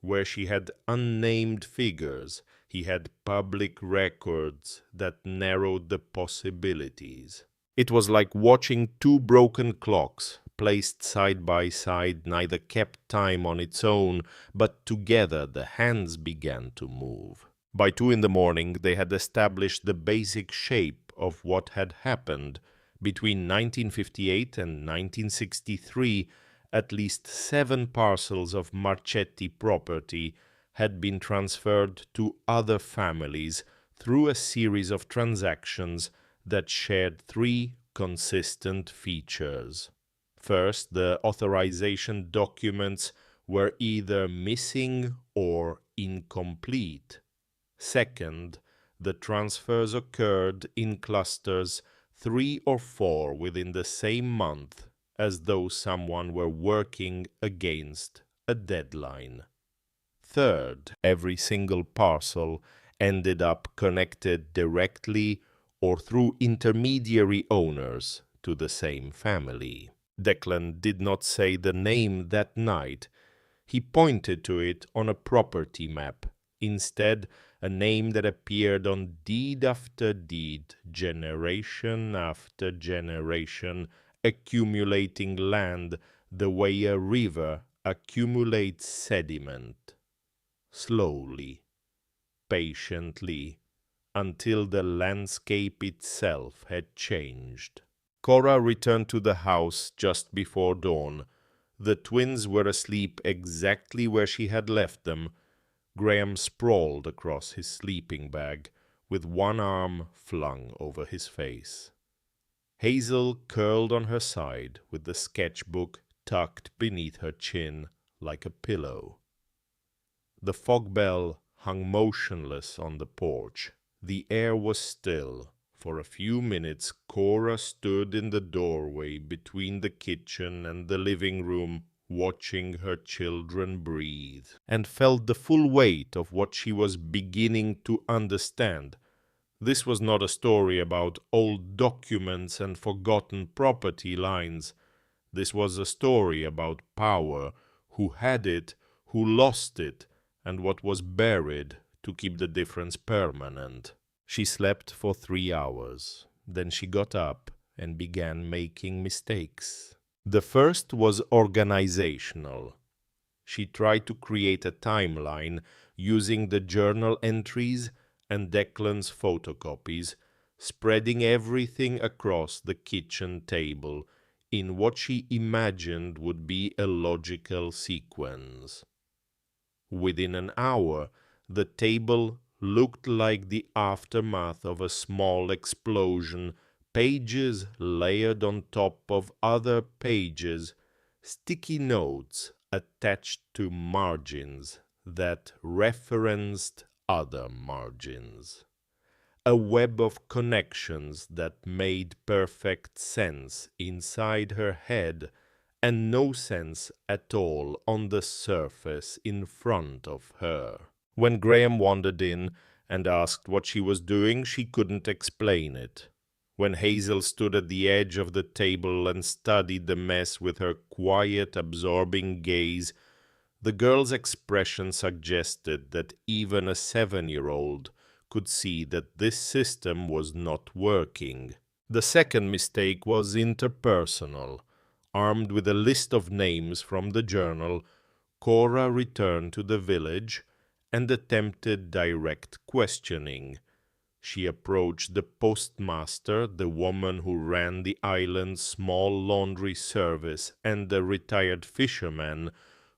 Where she had unnamed figures, he had public records that narrowed the possibilities. It was like watching two broken clocks, placed side by side, neither kept time on its own, but together the hands began to move. By 2 in the morning, they had established the basic shape of what had happened. Between 1958 and 1963, at least 7 parcels of Marchetti property had been transferred to other families through a series of transactions that shared 3 consistent features. First, the authorization documents were either missing or incomplete. Second, the transfers occurred in clusters 3 or 4 within the same month, as though someone were working against a deadline. Third, every single parcel ended up connected directly or through intermediary owners to the same family. Declan did not say the name that night. He pointed to it on a property map. Instead, a name that appeared on deed after deed, generation after generation, accumulating land the way a river accumulates sediment. Slowly, patiently, until the landscape itself had changed. Cora returned to the house just before dawn. The twins were asleep exactly where she had left them. Graham sprawled across his sleeping bag, with one arm flung over his face. Hazel curled on her side, with the sketchbook tucked beneath her chin like a pillow. The fog bell hung motionless on the porch. The air was still. For a few minutes, Cora stood in the doorway between the kitchen and the living room, watching her children breathe, and felt the full weight of what she was beginning to understand. This was not a story about old documents and forgotten property lines. This was a story about power, who had it, who lost it, and what was buried to keep the difference permanent. She slept for 3 hours. Then she got up and began making mistakes. The first was organizational. She tried to create a timeline using the journal entries and Declan's photocopies, spreading everything across the kitchen table, in what she imagined would be a logical sequence. Within an hour, the table looked like the aftermath of a small explosion, pages layered on top of other pages, sticky notes attached to margins that referenced other margins. A web of connections that made perfect sense inside her head and no sense at all on the surface in front of her. When Graham wandered in and asked what she was doing, she couldn't explain it. When Hazel stood at the edge of the table and studied the mess with her quiet, absorbing gaze, the girl's expression suggested that even a 7-year-old could see that this system was not working. The second mistake was interpersonal. Armed with a list of names from the journal, Cora returned to the village and attempted direct questioning. She approached the postmaster, the woman who ran the island's small laundry service, and the retired fisherman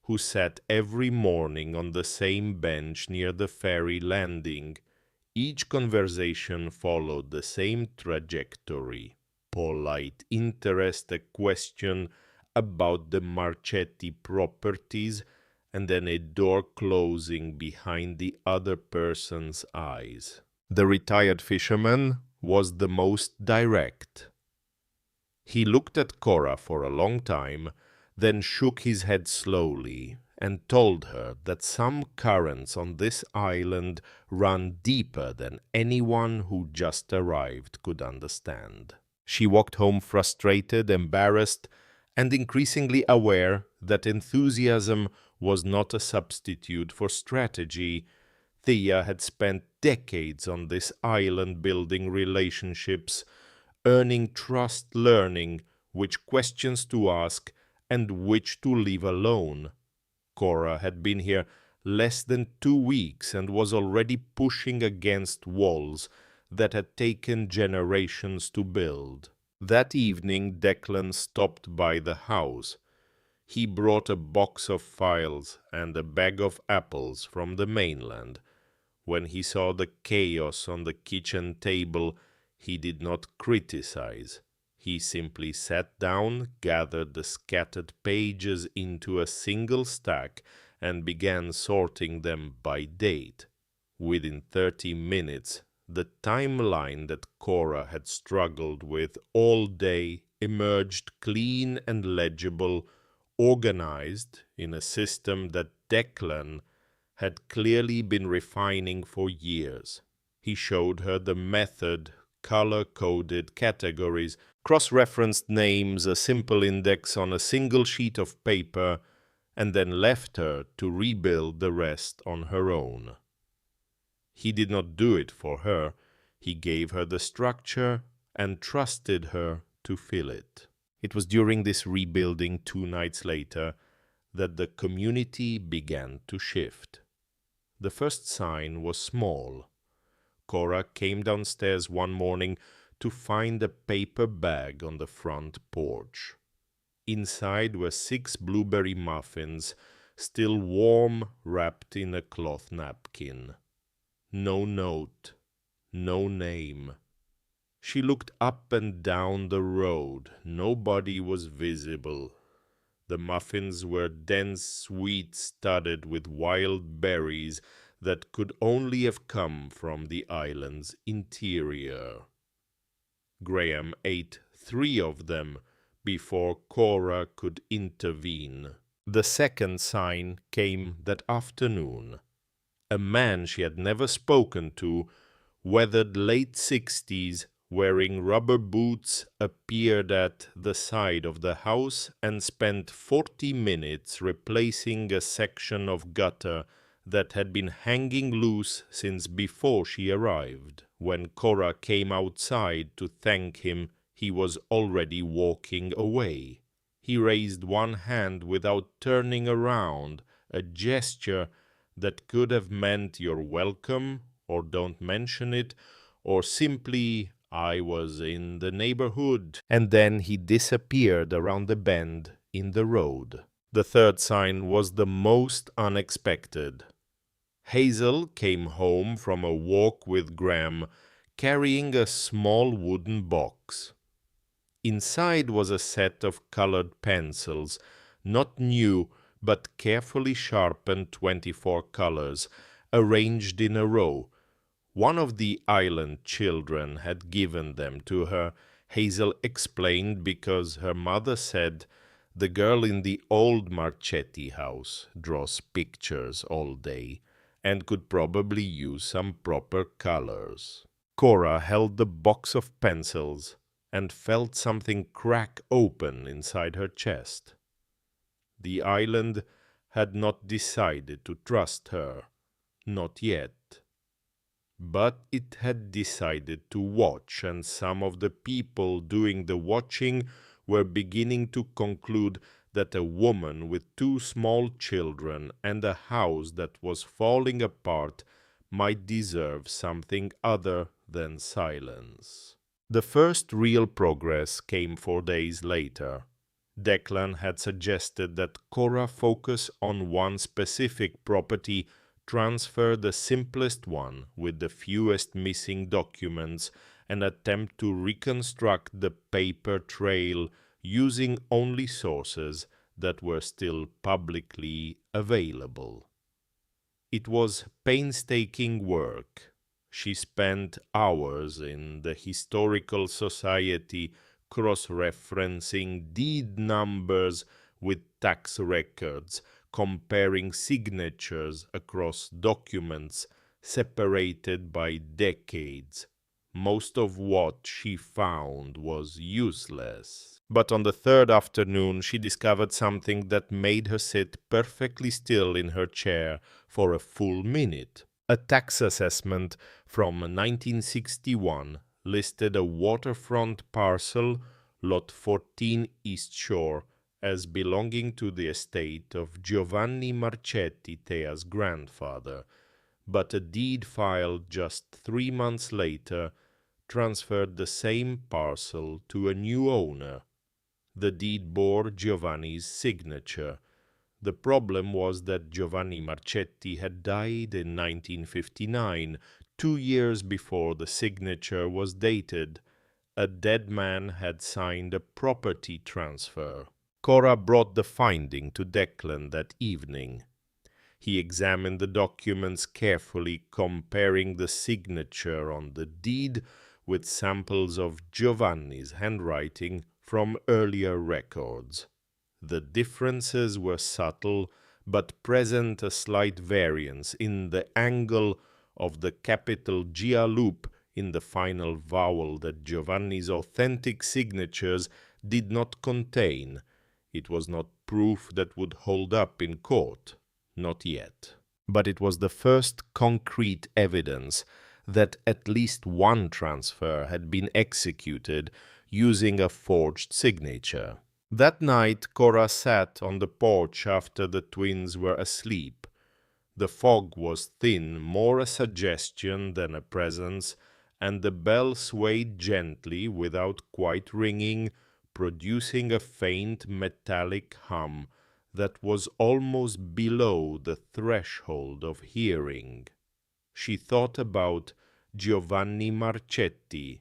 who sat every morning on the same bench near the ferry landing. Each conversation followed the same trajectory. Polite interest, a question about the Marchetti properties, and then a door closing behind the other person's eyes. The retired fisherman was the most direct. He looked at Cora for a long time, then shook his head slowly and told her that some currents on this island run deeper than anyone who just arrived could understand. She walked home frustrated, embarrassed, and increasingly aware that enthusiasm was not a substitute for strategy. Thea had spent decades on this island building relationships, earning trust, learning which questions to ask and which to leave alone. Cora had been here less than 2 weeks and was already pushing against walls that had taken generations to build. That evening, Declan stopped by the house. He brought a box of files and a bag of apples from the mainland. When he saw the chaos on the kitchen table, he did not criticize. He simply sat down, gathered the scattered pages into a single stack, and began sorting them by date. Within 30 minutes, the timeline that Cora had struggled with all day emerged clean and legible, organized in a system that Declan had clearly been refining for years. He showed her the method, color-coded categories, cross-referenced names, a simple index on a single sheet of paper, and then left her to rebuild the rest on her own. He did not do it for her. He gave her the structure and trusted her to fill it. It was during this rebuilding 2 nights later that the community began to shift. The first sign was small. Cora came downstairs one morning to find a paper bag on the front porch. Inside were 6 blueberry muffins, still warm, wrapped in a cloth napkin. No note, no name. She looked up and down the road. Nobody was visible. The muffins were dense, sweet, studded with wild berries that could only have come from the island's interior. Graham ate 3 of them before Cora could intervene. The second sign came that afternoon. A man she had never spoken to, weathered late 60s, wearing rubber boots, appeared at the side of the house and spent 40 minutes replacing a section of gutter that had been hanging loose since before she arrived. When Cora came outside to thank him, he was already walking away. He raised one hand without turning around, a gesture that could have meant "you're welcome" or "don't mention it," or simply I was in the neighborhood. And then he disappeared around the bend in the road. The third sign was the most unexpected. Hazel came home from a walk with Graham, carrying a small wooden box. Inside was a set of colored pencils, not new, but carefully sharpened 24 colors, arranged in a row. One of the island children had given them to her, Hazel explained, because her mother said the girl in the old Marchetti house draws pictures all day and could probably use some proper colors. Cora held the box of pencils and felt something crack open inside her chest. The island had not decided to trust her, not yet. But it had decided to watch, and some of the people doing the watching were beginning to conclude that a woman with 2 small children and a house that was falling apart might deserve something other than silence. The first real progress came 4 days later. Declan had suggested that Cora focus on one specific property, transfer the simplest one with the fewest missing documents, and attempt to reconstruct the paper trail using only sources that were still publicly available. It was painstaking work. She spent hours in the Historical Society cross-referencing deed numbers with tax records, comparing signatures across documents separated by decades. Most of what she found was useless. But on the third afternoon, she discovered something that made her sit perfectly still in her chair for a full minute. A tax assessment from 1961 listed a waterfront parcel, Lot 14 East Shore, as belonging to the estate of Giovanni Marchetti, Thea's grandfather, but a deed filed just 3 months later transferred the same parcel to a new owner. The deed bore Giovanni's signature. The problem was that Giovanni Marchetti had died in 1959, 2 years before the signature was dated. A dead man had signed a property transfer. Cora brought the finding to Declan that evening. He examined the documents carefully, comparing the signature on the deed with samples of Giovanni's handwriting from earlier records. The differences were subtle, but present a slight variance in the angle of the capital G loop in the final vowel that Giovanni's authentic signatures did not contain. It was not proof that would hold up in court, not yet. But it was the first concrete evidence that at least one transfer had been executed using a forged signature. That night, Cora sat on the porch after the twins were asleep. The fog was thin, more a suggestion than a presence, and the bell swayed gently without quite ringing, producing a faint metallic hum that was almost below the threshold of hearing. She thought about Giovanni Marchetti,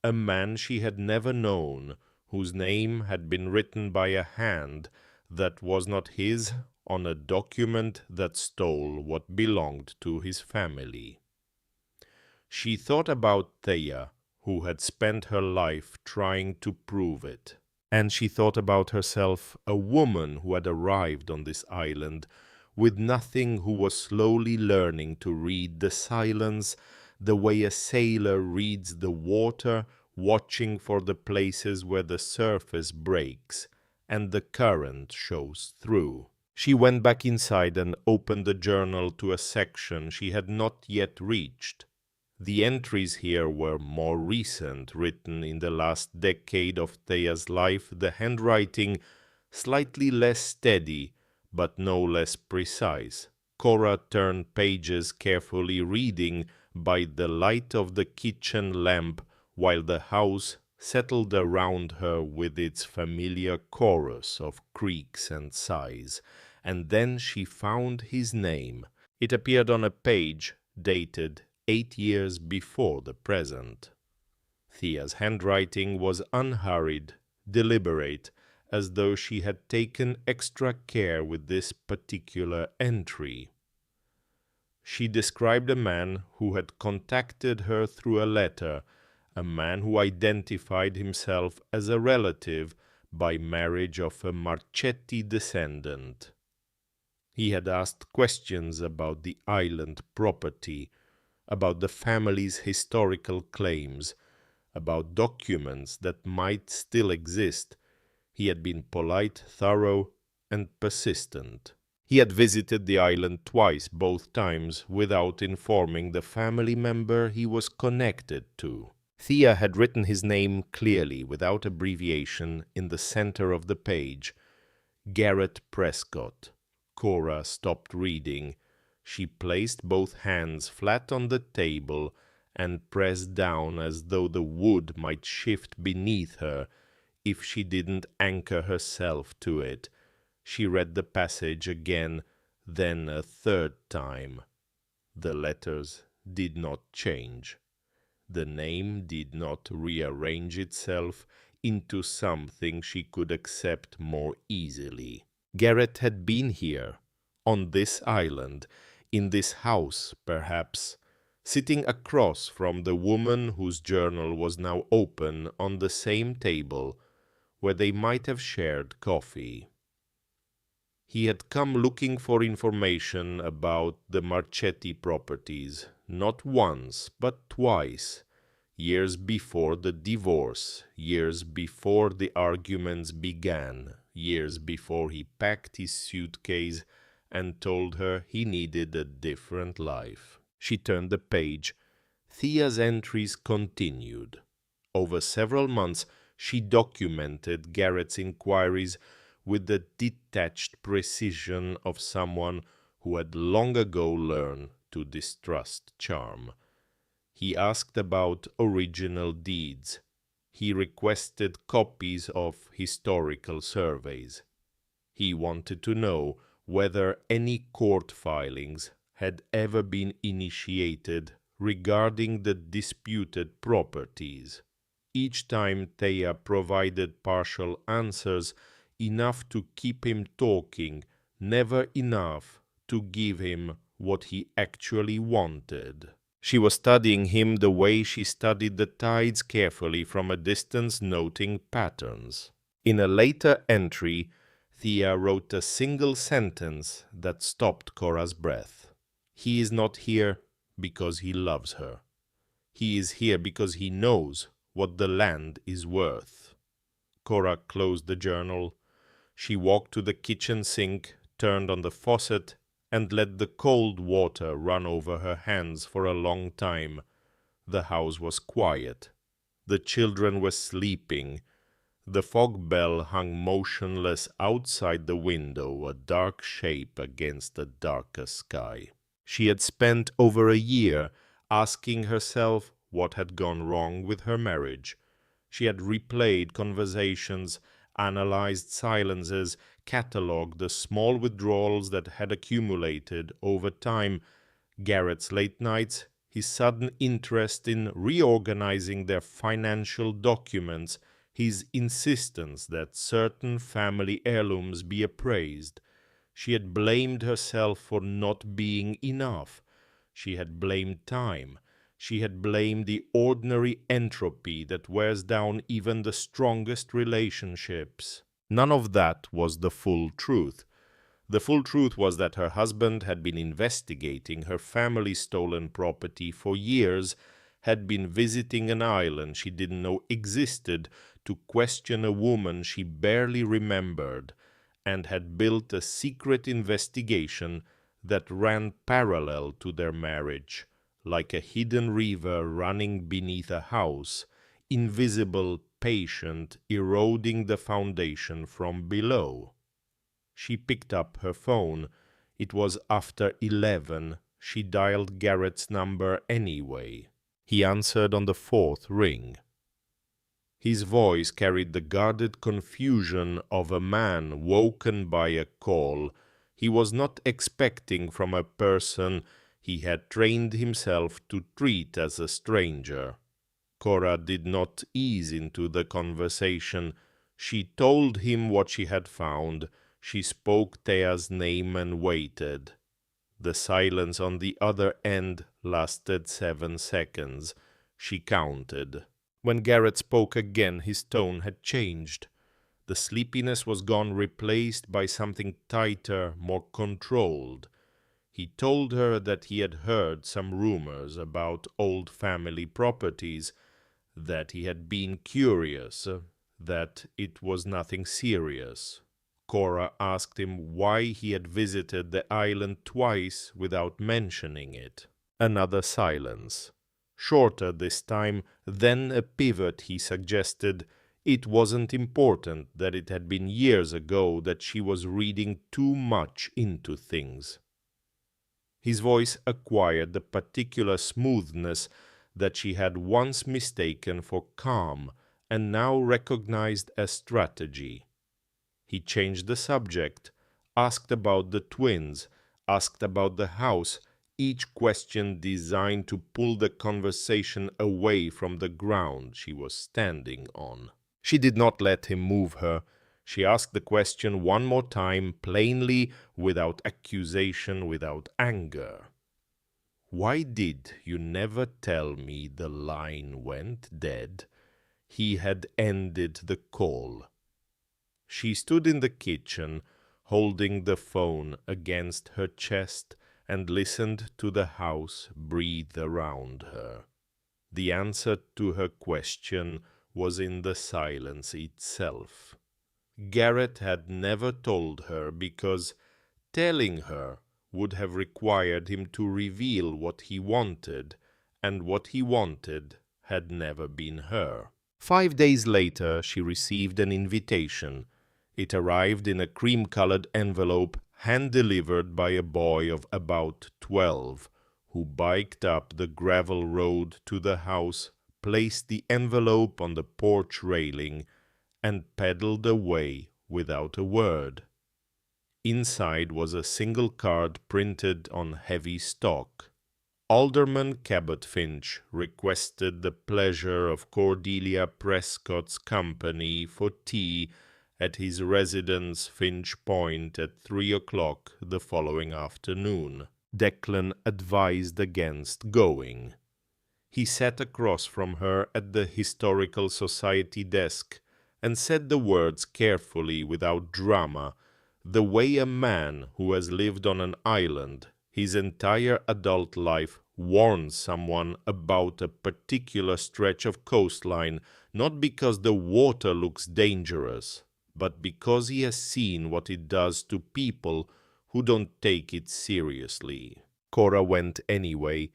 a man she had never known, whose name had been written by a hand that was not his on a document that stole what belonged to his family. She thought about Thea, who had spent her life trying to prove it. And she thought about herself, a woman who had arrived on this island with nothing, who was slowly learning to read the silence the way a sailor reads the water, watching for the places where the surface breaks and the current shows through. She went back inside and opened the journal to a section she had not yet reached. The entries here were more recent, written in the last decade of Thea's life, the handwriting slightly less steady, but no less precise. Cora turned pages carefully, reading by the light of the kitchen lamp while the house settled around her with its familiar chorus of creaks and sighs, and then she found his name. It appeared on a page dated 8 years before the present. Thea's handwriting was unhurried, deliberate, as though she had taken extra care with this particular entry. She described a man who had contacted her through a letter, a man who identified himself as a relative by marriage of a Marchetti descendant. He had asked questions about the island property, about the family's historical claims, about documents that might still exist. He had been polite, thorough, and persistent. He had visited the island twice, both times without informing the family member he was connected to. Thea had written his name clearly, without abbreviation, in the center of the page. Garrett Prescott. Cora stopped reading. She placed both hands flat on the table and pressed down as though the wood might shift beneath her if she didn't anchor herself to it. She read the passage again, then a third time. The letters did not change. The name did not rearrange itself into something she could accept more easily. Garrett had been here, on this island, in this house, perhaps, sitting across from the woman whose journal was now open on the same table where they might have shared coffee. He had come looking for information about the Marchetti properties, not once, but twice, years before the divorce, years before the arguments began, years before he packed his suitcase and told her he needed a different life. She turned the page. Thea's entries continued. Over several months, she documented Garrett's inquiries with the detached precision of someone who had long ago learned to distrust charm. He asked about original deeds. He requested copies of historical surveys. He wanted to know whether any court filings had ever been initiated regarding the disputed properties. Each time Thea provided partial answers, enough to keep him talking, never enough to give him what he actually wanted. She was studying him the way she studied the tides, carefully from a distance, noting patterns. In a later entry, Thea wrote a single sentence that stopped Cora's breath. He is not here because he loves her. He is here because he knows what the land is worth. Cora closed the journal. She walked to the kitchen sink, turned on the faucet, and let the cold water run over her hands for a long time. The house was quiet. The children were sleeping. The fog bell hung motionless outside the window, a dark shape against a darker sky. She had spent over a year asking herself what had gone wrong with her marriage. She had replayed conversations, analyzed silences, catalogued the small withdrawals that had accumulated over time, Garrett's late nights, his sudden interest in reorganizing their financial documents, his insistence that certain family heirlooms be appraised. She had blamed herself for not being enough. She had blamed time. She had blamed the ordinary entropy that wears down even the strongest relationships. None of that was the full truth. The full truth was that her husband had been investigating her family's stolen property for years, had been visiting an island she didn't know existed to question a woman she barely remembered, and had built a secret investigation that ran parallel to their marriage, like a hidden river running beneath a house, invisible, patient, eroding the foundation from below. She picked up her phone. It was after 11. She dialed Garrett's number anyway. He answered on the fourth ring. His voice carried the guarded confusion of a man woken by a call he was not expecting from a person he had trained himself to treat as a stranger. Cora did not ease into the conversation. She told him what she had found. She spoke Thea's name and waited. The silence on the other end lasted 7 seconds. She counted. When Garrett spoke again, his tone had changed. The sleepiness was gone, replaced by something tighter, more controlled. He told her that he had heard some rumors about old family properties, that he had been curious, that it was nothing serious. Cora asked him why he had visited the island twice without mentioning it. Another silence. Shorter this time, then a pivot. He suggested it wasn't important, that it had been years ago, that she was reading too much into things. His voice acquired the particular smoothness that she had once mistaken for calm and now recognized as strategy. He changed the subject, asked about the twins, asked about the house, each question designed to pull the conversation away from the ground she was standing on. She did not let him move her. She asked the question one more time, plainly, without accusation, without anger. "Why did you never tell me the line went dead?" He had ended the call. She stood in the kitchen, holding the phone against her chest, and listened to the house breathe around her. The answer to her question was in the silence itself. Garrett had never told her because telling her would have required him to reveal what he wanted, and what he wanted had never been her. 5 days later, she received an invitation. It arrived in a cream-colored envelope, hand-delivered by a boy of about 12, who biked up the gravel road to the house, placed the envelope on the porch railing, and pedaled away without a word. Inside was a single card printed on heavy stock. Alderman Cabot Finch requested the pleasure of Cordelia Prescott's company for tea at his residence Finch Point at 3 o'clock the following afternoon. Declan advised against going. He sat across from her at the Historical Society desk and said the words carefully, without drama, the way a man who has lived on an island his entire adult life warns someone about a particular stretch of coastline, not because the water looks dangerous, but because he has seen what it does to people who don't take it seriously. Cora went anyway.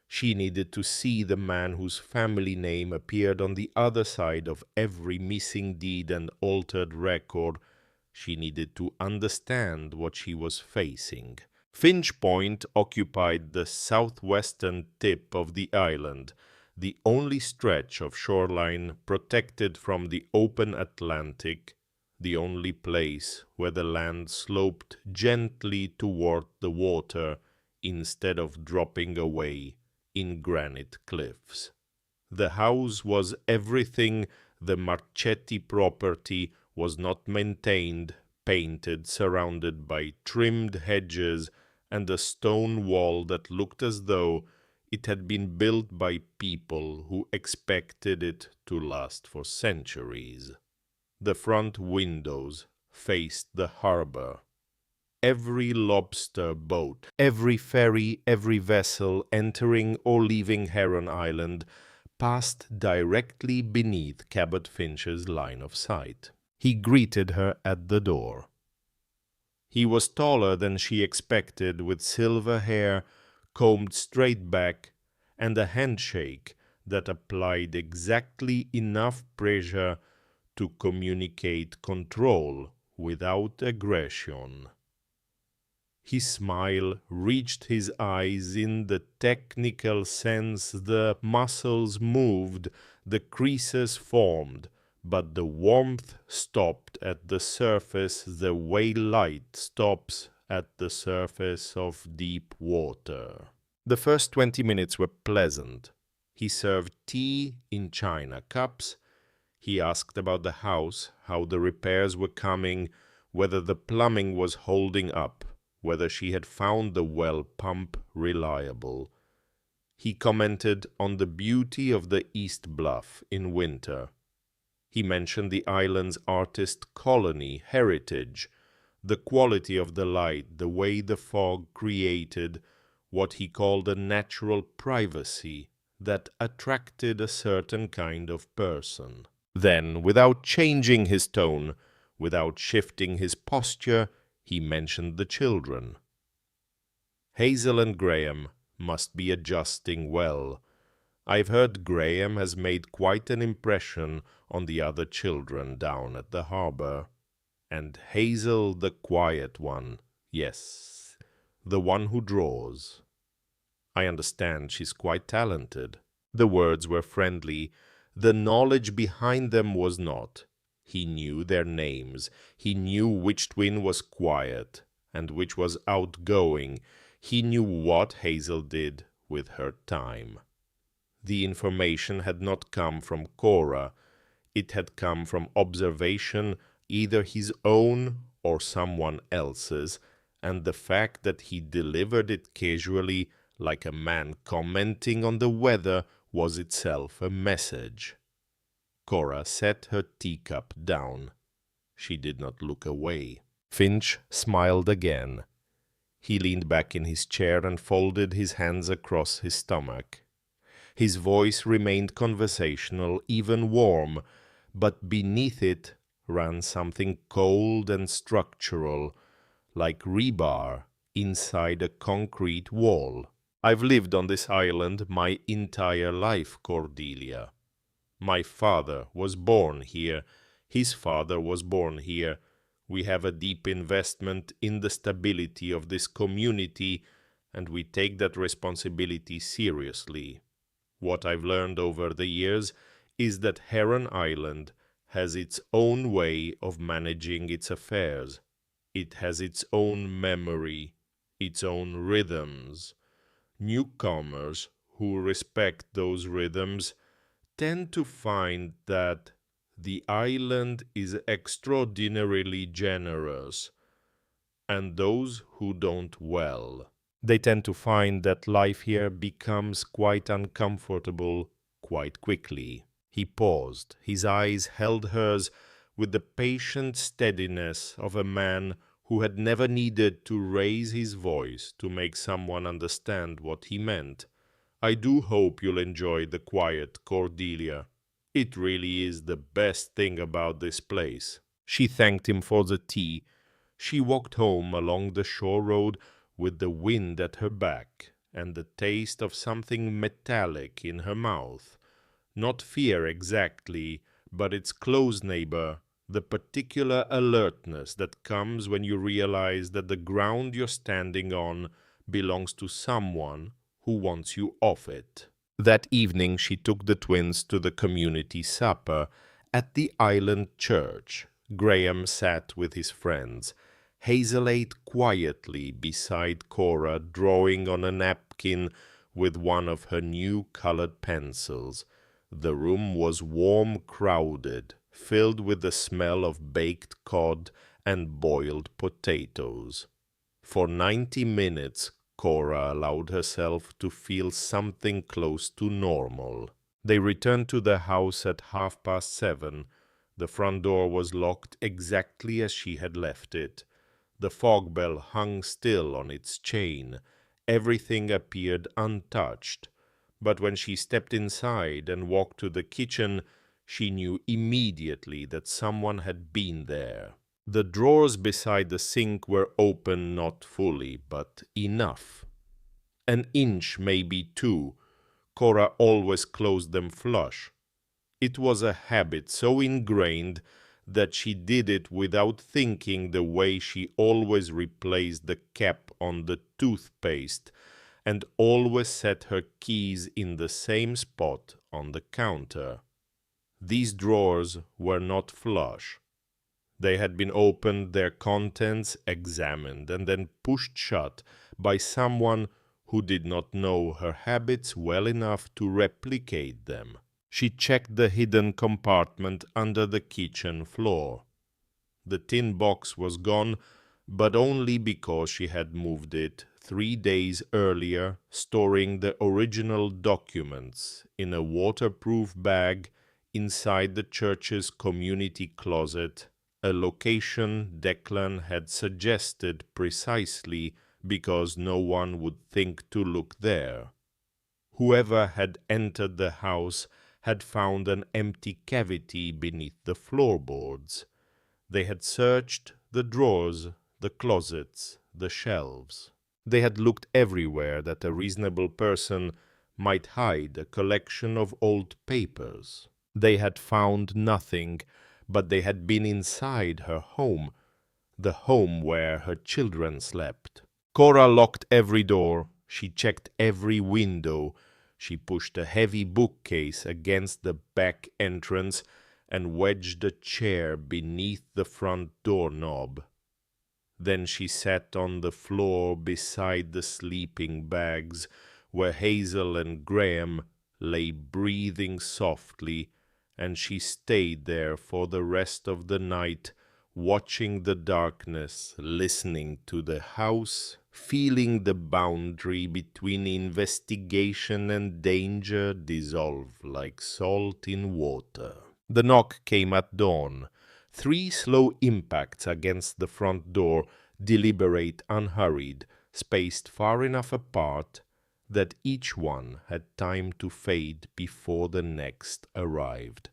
She needed to see the man whose family name appeared on the other side of every missing deed and altered record. She needed to understand what she was facing. Finch Point occupied the southwestern tip of the island, the only stretch of shoreline protected from the open Atlantic, the only place where the land sloped gently toward the water instead of dropping away in granite cliffs. The house was everything the Marchetti property was not maintained, painted, surrounded by trimmed hedges and a stone wall that looked as though it had been built by people who expected it to last for centuries. The front windows faced the harbor. Every lobster boat, every ferry, every vessel entering or leaving Heron Island passed directly beneath Cabot Finch's line of sight. He greeted her at the door. He was taller than she expected, with silver hair combed straight back and a handshake that applied exactly enough pressure to communicate control without aggression. His smile reached his eyes in the technical sense. The muscles moved, the creases formed, but the warmth stopped at the surface the way light stops at the surface of deep water. The first 20 minutes were pleasant. He served tea in china cups. He asked about the house, how the repairs were coming, whether the plumbing was holding up, whether she had found the well pump reliable. He commented on the beauty of the East Bluff in winter. He mentioned the island's artist colony heritage, the quality of the light, the way the fog created what he called a natural privacy that attracted a certain kind of person. Then, without changing his tone, without shifting his posture, he mentioned the children. Hazel and Graham must be adjusting well. I've heard Graham has made quite an impression on the other children down at the harbor. And Hazel the quiet one, yes, the one who draws. I understand she's quite talented. The words were friendly. The knowledge behind them was not. He knew their names. He knew which twin was quiet and which was outgoing. He knew what Hazel did with her time. The information had not come from Cora. It had come from observation, either his own or someone else's, and the fact that he delivered it casually, like a man commenting on the weather, was itself a message. Cora set her teacup down. She did not look away. Finch smiled again. He leaned back in his chair and folded his hands across his stomach. His voice remained conversational, even warm, but beneath it ran something cold and structural, like rebar inside a concrete wall. I've lived on this island my entire life, Cordelia. My father was born here. His father was born here. We have a deep investment in the stability of this community, and we take that responsibility seriously. What I've learned over the years is that Heron Island has its own way of managing its affairs. It has its own memory, its own rhythms. Newcomers who respect those rhythms tend to find that the island is extraordinarily generous, and those who don't, well, they tend to find that life here becomes quite uncomfortable quite quickly. He paused. His eyes held hers with the patient steadiness of a man who had never needed to raise his voice to make someone understand what he meant. I do hope you'll enjoy the quiet, Cordelia. It really is the best thing about this place. She thanked him for the tea. She walked home along the shore road with the wind at her back and the taste of something metallic in her mouth. Not fear exactly, but its close neighbor, the particular alertness that comes when you realize that the ground you're standing on belongs to someone who wants you off it. That evening she took the twins to the community supper at the island church. Graham sat with his friends. Hazel ate quietly beside Cora, drawing on a napkin with one of her new colored pencils. The room was warm, crowded, filled with the smell of baked cod and boiled potatoes. For 90 minutes, Cora allowed herself to feel something close to normal. They returned to the house at 7:30. The front door was locked exactly as she had left it. The fog bell hung still on its chain. Everything appeared untouched. But when she stepped inside and walked to the kitchen, she knew immediately that someone had been there. The drawers beside the sink were open, not fully, but enough. An inch, maybe two. Cora always closed them flush. It was a habit so ingrained that she did it without thinking, the way she always replaced the cap on the toothpaste and always set her keys in the same spot on the counter. These drawers were not flush. They had been opened, their contents examined, and then pushed shut by someone who did not know her habits well enough to replicate them. She checked the hidden compartment under the kitchen floor. The tin box was gone, but only because she had moved it 3 days earlier, storing the original documents in a waterproof bag inside the church's community closet, a location Declan had suggested precisely because no one would think to look there. Whoever had entered the house had found an empty cavity beneath the floorboards. They had searched the drawers, the closets, the shelves. They had looked everywhere that a reasonable person might hide a collection of old papers. They had found nothing, but they had been inside her home, the home where her children slept. Cora locked every door. She checked every window. She pushed a heavy bookcase against the back entrance and wedged a chair beneath the front doorknob. Then she sat on the floor beside the sleeping bags, where Hazel and Graham lay breathing softly, and she stayed there for the rest of the night, watching the darkness, listening to the house, feeling the boundary between investigation and danger dissolve like salt in water. The knock came at dawn. 3 slow impacts against the front door, deliberate, unhurried, spaced far enough apart that each one had time to fade before the next arrived.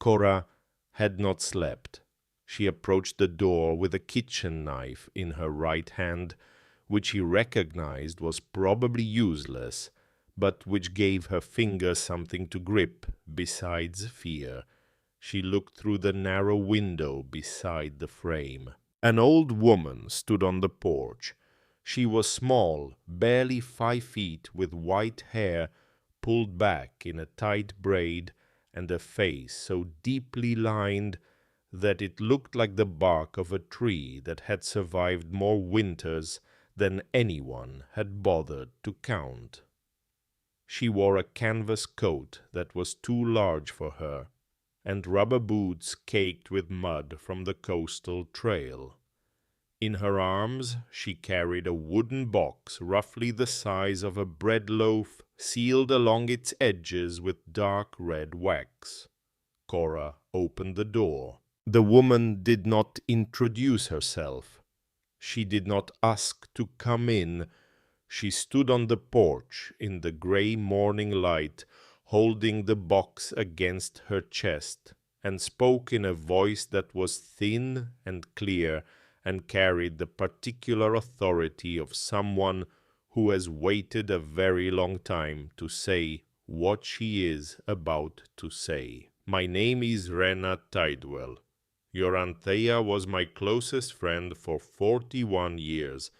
Cora had not slept. She approached the door with a kitchen knife in her right hand, which she recognized was probably useless, but which gave her finger something to grip besides fear. She looked through the narrow window beside the frame. An old woman stood on the porch. She was small, barely 5 feet, with white hair pulled back in a tight braid and a face so deeply lined that it looked like the bark of a tree that had survived more winters than anyone had bothered to count. She wore a canvas coat that was too large for her, and rubber boots caked with mud from the coastal trail. In her arms she carried a wooden box roughly the size of a bread loaf, sealed along its edges with dark red wax. Cora opened the door. The woman did not introduce herself. She did not ask to come in. She stood on the porch in the gray morning light, holding the box against her chest, and spoke in a voice that was thin and clear and carried the particular authority of someone who has waited a very long time to say what she is about to say. My name is Rena Tidewell. Your Aunt Thea was my closest friend for 41 years.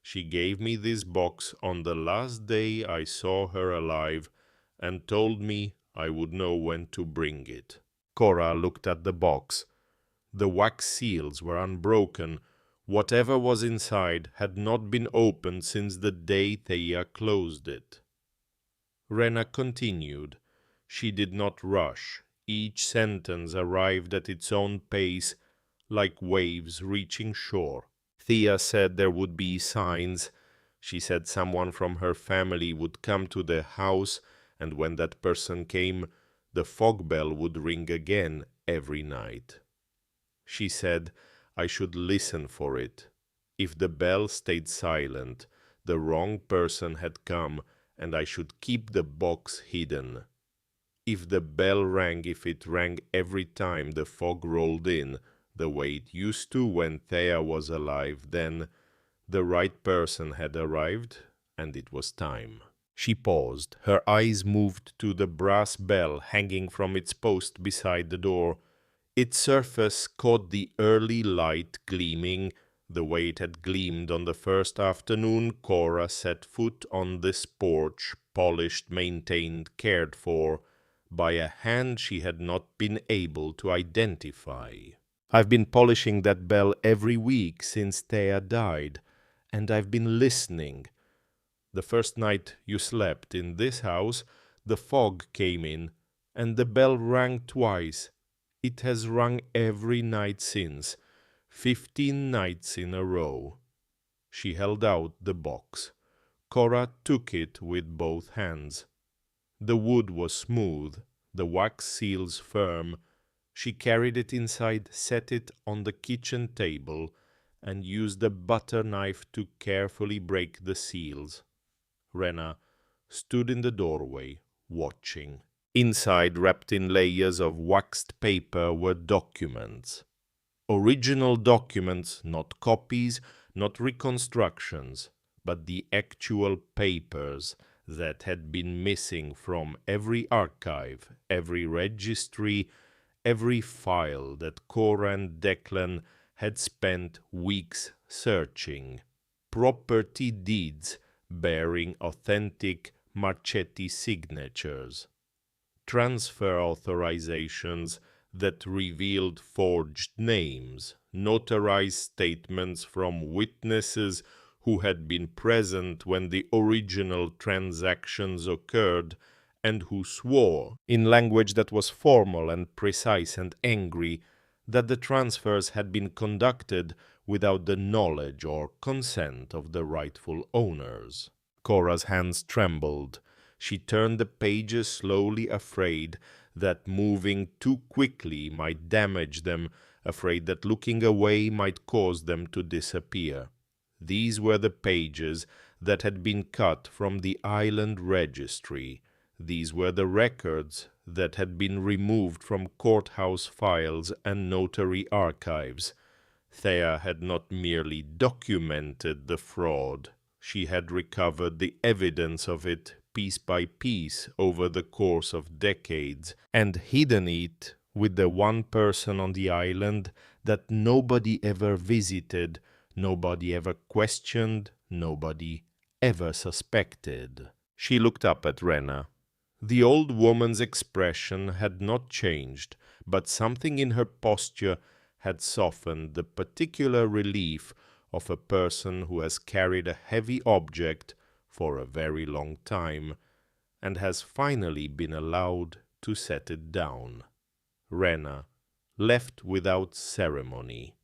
She gave me this box on the last day I saw her alive and told me I would know when to bring it. Cora looked at the box. The wax seals were unbroken. Whatever was inside had not been opened since the day Thea closed it. Rena continued. She did not rush. Each sentence arrived at its own pace, like waves reaching shore. Thea said there would be signs. She said someone from her family would come to the house, and when that person came, the fog bell would ring again every night. She said I should listen for it. If the bell stayed silent, the wrong person had come, and I should keep the box hidden. If the bell rang, if it rang every time the fog rolled in, the way it used to when Thea was alive, then the right person had arrived, and it was time. She paused. Her eyes moved to the brass bell hanging from its post beside the door. Its surface caught the early light gleaming, the way it had gleamed on the first afternoon Cora set foot on this porch, polished, maintained, cared for. by a hand she had not been able to identify. "I've been polishing that bell every week since Thea died, and I've been listening. The first night you slept in this house, the fog came in, and the bell rang twice. It has rung every night since, 15 nights in a row." She held out the box. Cora took it with both hands. The wood was smooth, the wax seals firm. She carried it inside, set it on the kitchen table, and used a butter knife to carefully break the seals. Rena stood in the doorway, watching. Inside, wrapped in layers of waxed paper, were documents. Original documents, not copies, not reconstructions, but the actual papers that had been missing from every archive, every registry, every file that Cora and Declan had spent weeks searching. Property deeds bearing authentic Marchetti signatures. Transfer authorizations that revealed forged names, notarized statements from witnesses who had been present when the original transactions occurred and who swore, in language that was formal and precise and angry, that the transfers had been conducted without the knowledge or consent of the rightful owners. Cora's hands trembled. She turned the pages slowly, afraid that moving too quickly might damage them, afraid that looking away might cause them to disappear. These were the pages that had been cut from the island registry. These were the records that had been removed from courthouse files and notary archives. Thea had not merely documented the fraud. She had recovered the evidence of it piece by piece over the course of decades and hidden it with the one person on the island that nobody ever visited, nobody ever questioned, nobody ever suspected. She looked up at Rena. The old woman's expression had not changed, but something in her posture had softened the particular relief of a person who has carried a heavy object for a very long time and has finally been allowed to set it down. Rena left without ceremony.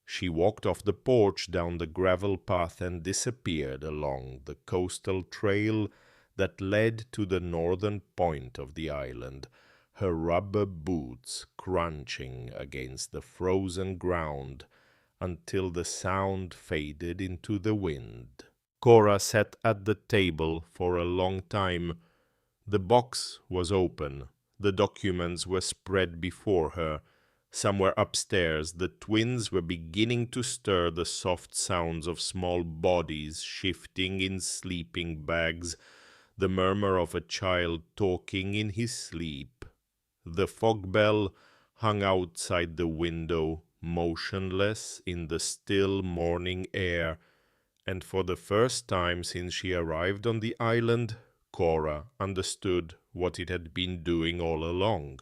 She walked off the porch down the gravel path and disappeared along the coastal trail that led to the northern point of the island, her rubber boots crunching against the frozen ground until the sound faded into the wind. Cora sat at the table for a long time. The box was open. The documents were spread before her. Somewhere upstairs, the twins were beginning to stir the soft sounds of small bodies shifting in sleeping bags, the murmur of a child talking in his sleep. The fog bell hung outside the window, motionless in the still morning air, and for the first time since she arrived on the island, Cora understood what it had been doing all along.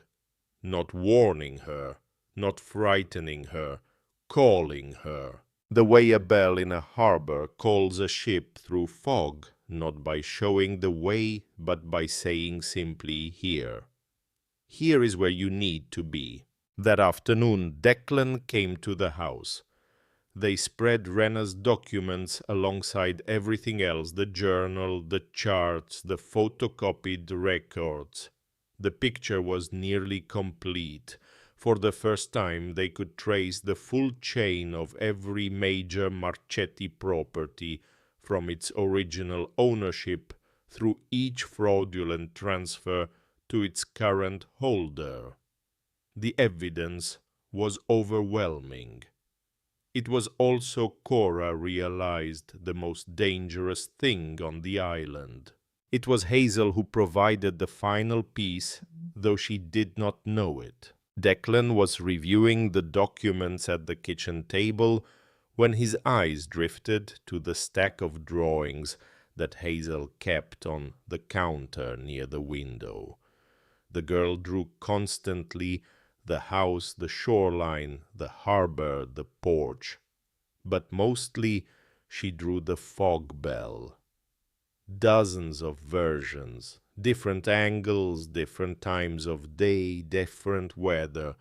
Not warning her, not frightening her, calling her. The way a bell in a harbor calls a ship through fog, not by showing the way, but by saying simply, "Here. Here is where you need to be." That afternoon, Declan came to the house. They spread Rena's documents alongside everything else, the journal, the charts, the photocopied records. The picture was nearly complete. For the first time, they could trace the full chain of every major Marchetti property, from its original ownership through each fraudulent transfer to its current holder. The evidence was overwhelming. It was also, Cora realized, the most dangerous thing on the island. It was Hazel who provided the final piece, though she did not know it. Declan was reviewing the documents at the kitchen table when his eyes drifted to the stack of drawings that Hazel kept on the counter near the window. The girl drew constantly the house, the shoreline, the harbor, the porch. But mostly she drew the fog bell. Dozens of versions, different angles, different times of day, different weather.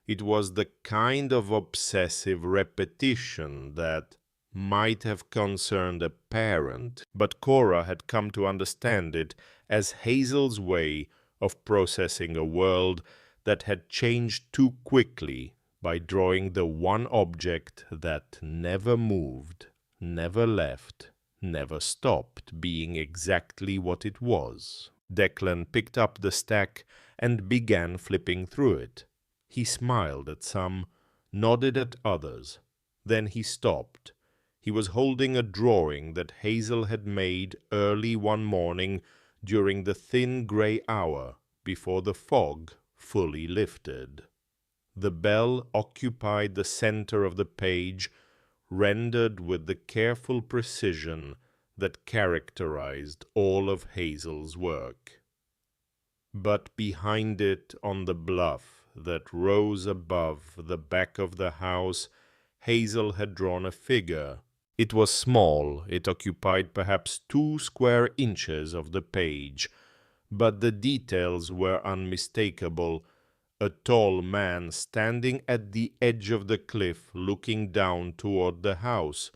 It was the kind of obsessive repetition that might have concerned a parent, but Cora had come to understand it as Hazel's way of processing a world that had changed too quickly by drawing the one object that never moved, never left, never stopped being exactly what it was. Declan picked up the stack and began flipping through it. He smiled at some, nodded at others. Then he stopped. He was holding a drawing that Hazel had made early one morning during the thin gray hour before the fog fully lifted. The bell occupied the center of the page, rendered with the careful precision that characterized all of Hazel's work. But behind it, on the bluff that rose above the back of the house, Hazel had drawn a figure. It was small, it occupied perhaps 2 square inches of the page, but the details were unmistakable. A tall man standing at the edge of the cliff looking down toward the house.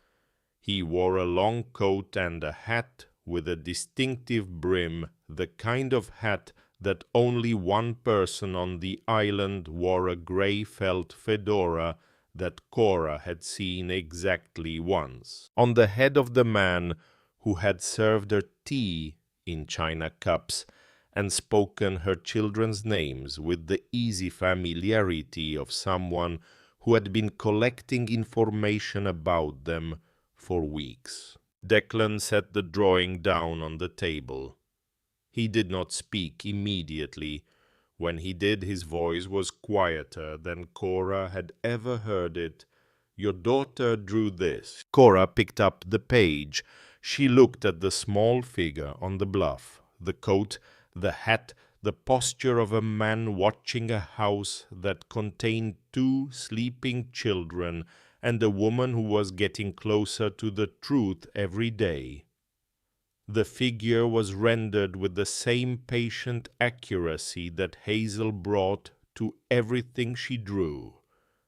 He wore a long coat and a hat with a distinctive brim, the kind of hat that only one person on the island wore, a gray felt fedora that Cora had seen exactly once. On the head of the man who had served her tea in china cups and spoken her children's names with the easy familiarity of someone who had been collecting information about them for weeks. Declan set the drawing down on the table. He did not speak immediately. When he did, his voice was quieter than Cora had ever heard it. "Your daughter drew this." Cora picked up the page. She looked at the small figure on the bluff, the coat, the hat, the posture of a man watching a house that contained 2 sleeping children and a woman who was getting closer to the truth every day. The figure was rendered with the same patient accuracy that Hazel brought to everything she drew.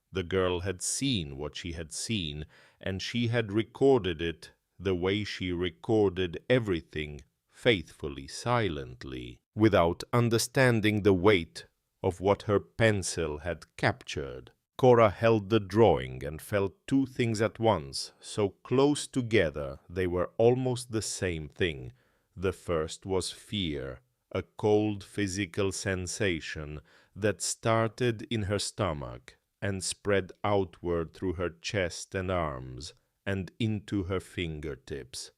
The girl had seen what she had seen, and she had recorded it the way she recorded everything, faithfully, silently, without understanding the weight of what her pencil had captured. Cora held the drawing and felt 2 things at once, so close together they were almost the same thing. The first was fear, a cold physical sensation that started in her stomach and spread outward through her chest and arms and into her fingertips.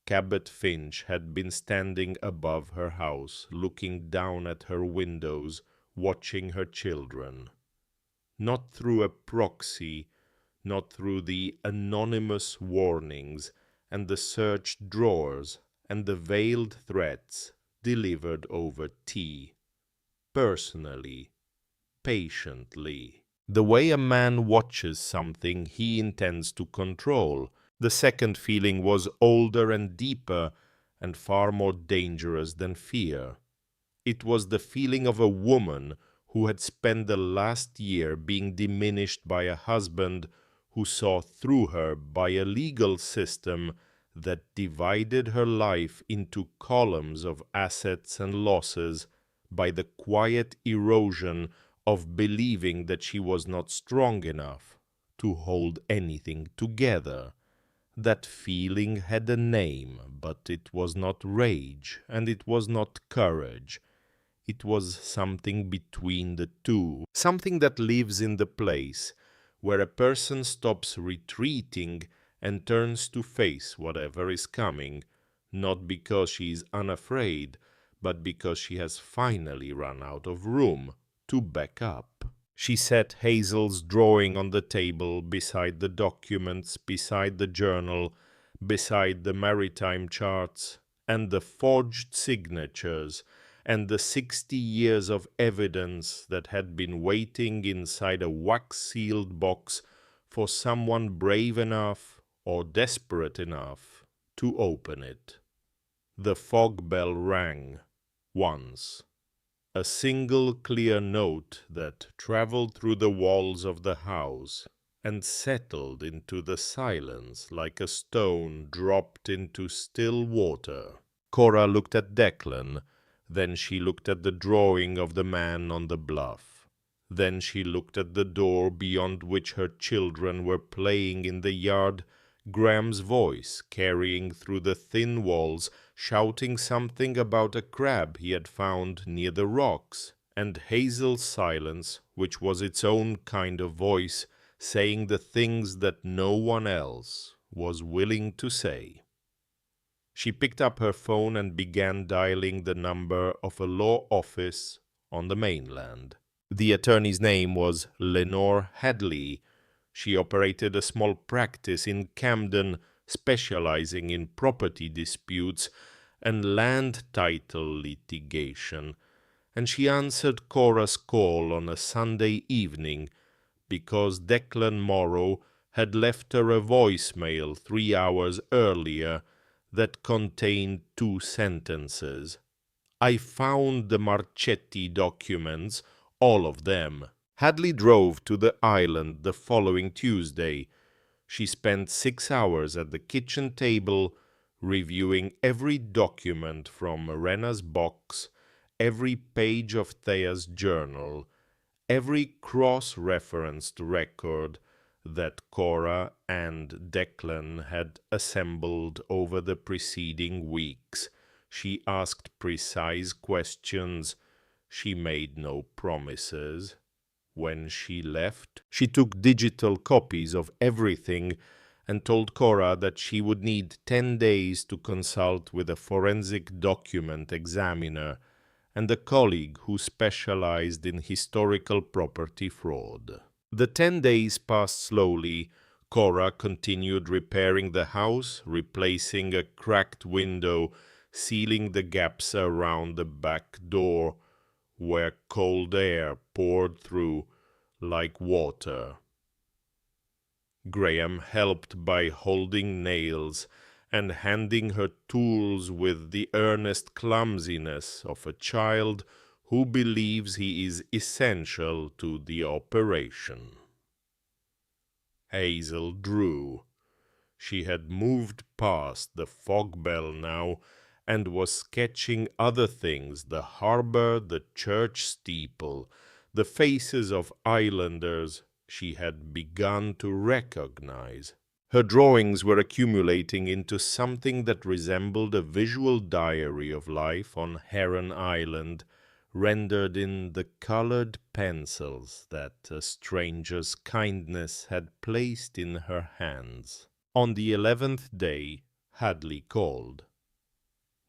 Cabot Finch had been standing above her house, looking down at her windows, watching her children. Not through a proxy, not through the anonymous warnings and the searched drawers and the veiled threats delivered over tea. Personally, patiently. The way a man watches something he intends to control. The second feeling was older and deeper and far more dangerous than fear. It was the feeling of a woman who had spent the last year being diminished by a husband who saw through her by a legal system that divided her life into columns of assets and losses, by the quiet erosion of believing that she was not strong enough to hold anything together. That feeling had a name, but it was not rage, and it was not courage. It was something between the two, something that lives in the place where a person stops retreating and turns to face whatever is coming, not because she is unafraid, but because she has finally run out of room to back up. She set Hazel's drawing on the table beside the documents, beside the journal, beside the maritime charts and the forged signatures, and the 60 years of evidence that had been waiting inside a wax-sealed box for someone brave enough or desperate enough to open it. The fog bell rang once. A single clear note that traveled through the walls of the house and settled into the silence like a stone dropped into still water. Cora looked at Declan, then she looked at the drawing of the man on the bluff. Then she looked at the door beyond which her children were playing in the yard, Graham's voice carrying through the thin walls, shouting something about a crab he had found near the rocks, and Hazel's silence, which was its own kind of voice, saying the things that no one else was willing to say. She picked up her phone and began dialing the number of a law office on the mainland. The attorney's name was Lenore Hadley. She operated a small practice in Camden, specializing in property disputes and land title litigation, and she answered Cora's call on a Sunday evening because Declan Morrow had left her a voicemail 3 hours earlier that contained 2 sentences. I found the Marchetti documents, all of them. Hadley drove to the island the following Tuesday. She spent 6 hours at the kitchen table, reviewing every document from Rena's box, every page of Thea's journal, every cross-referenced record that Cora and Declan had assembled over the preceding weeks. She asked precise questions. She made no promises. When she left, she took digital copies of everything and told Cora that she would need 10 days to consult with a forensic document examiner and a colleague who specialized in historical property fraud. The 10 days passed slowly. Cora continued repairing the house, replacing a cracked window, sealing the gaps around the back door, where cold air poured through like water. Graham helped by holding nails and handing her tools with the earnest clumsiness of a child who believes he is essential to the operation. Hazel drew. She had moved past the fog bell now and was sketching other things: the harbor, the church steeple, the faces of islanders she had begun to recognize. Her drawings were accumulating into something that resembled a visual diary of life on Heron Island, rendered in the colored pencils that a stranger's kindness had placed in her hands. On the 11th day, Hadley called.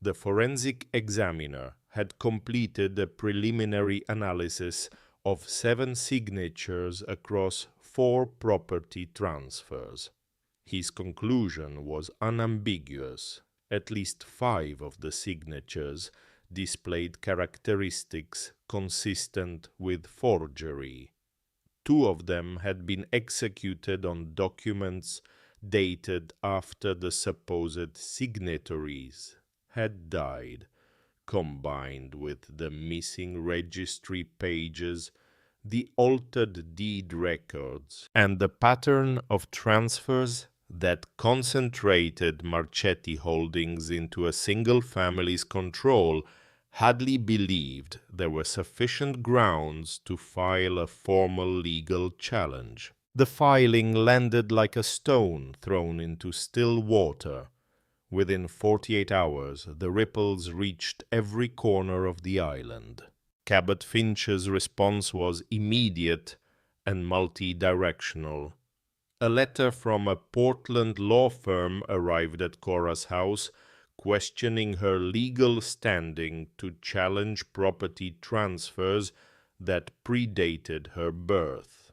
The forensic examiner had completed a preliminary analysis of 7 signatures across 4 property transfers. His conclusion was unambiguous. At least 5 of the signatures displayed characteristics consistent with forgery. 2 of them had been executed on documents dated after the supposed signatories had died, combined with the missing registry pages, the altered deed records, and the pattern of transfers that concentrated Marchetti holdings into a single family's control. Hadley believed there were sufficient grounds to file a formal legal challenge. The filing landed like a stone thrown into still water. Within 48 hours, the ripples reached every corner of the island. Cabot Finch's response was immediate and multi-directional. A letter from a Portland law firm arrived at Cora's house, questioning her legal standing to challenge property transfers that predated her birth.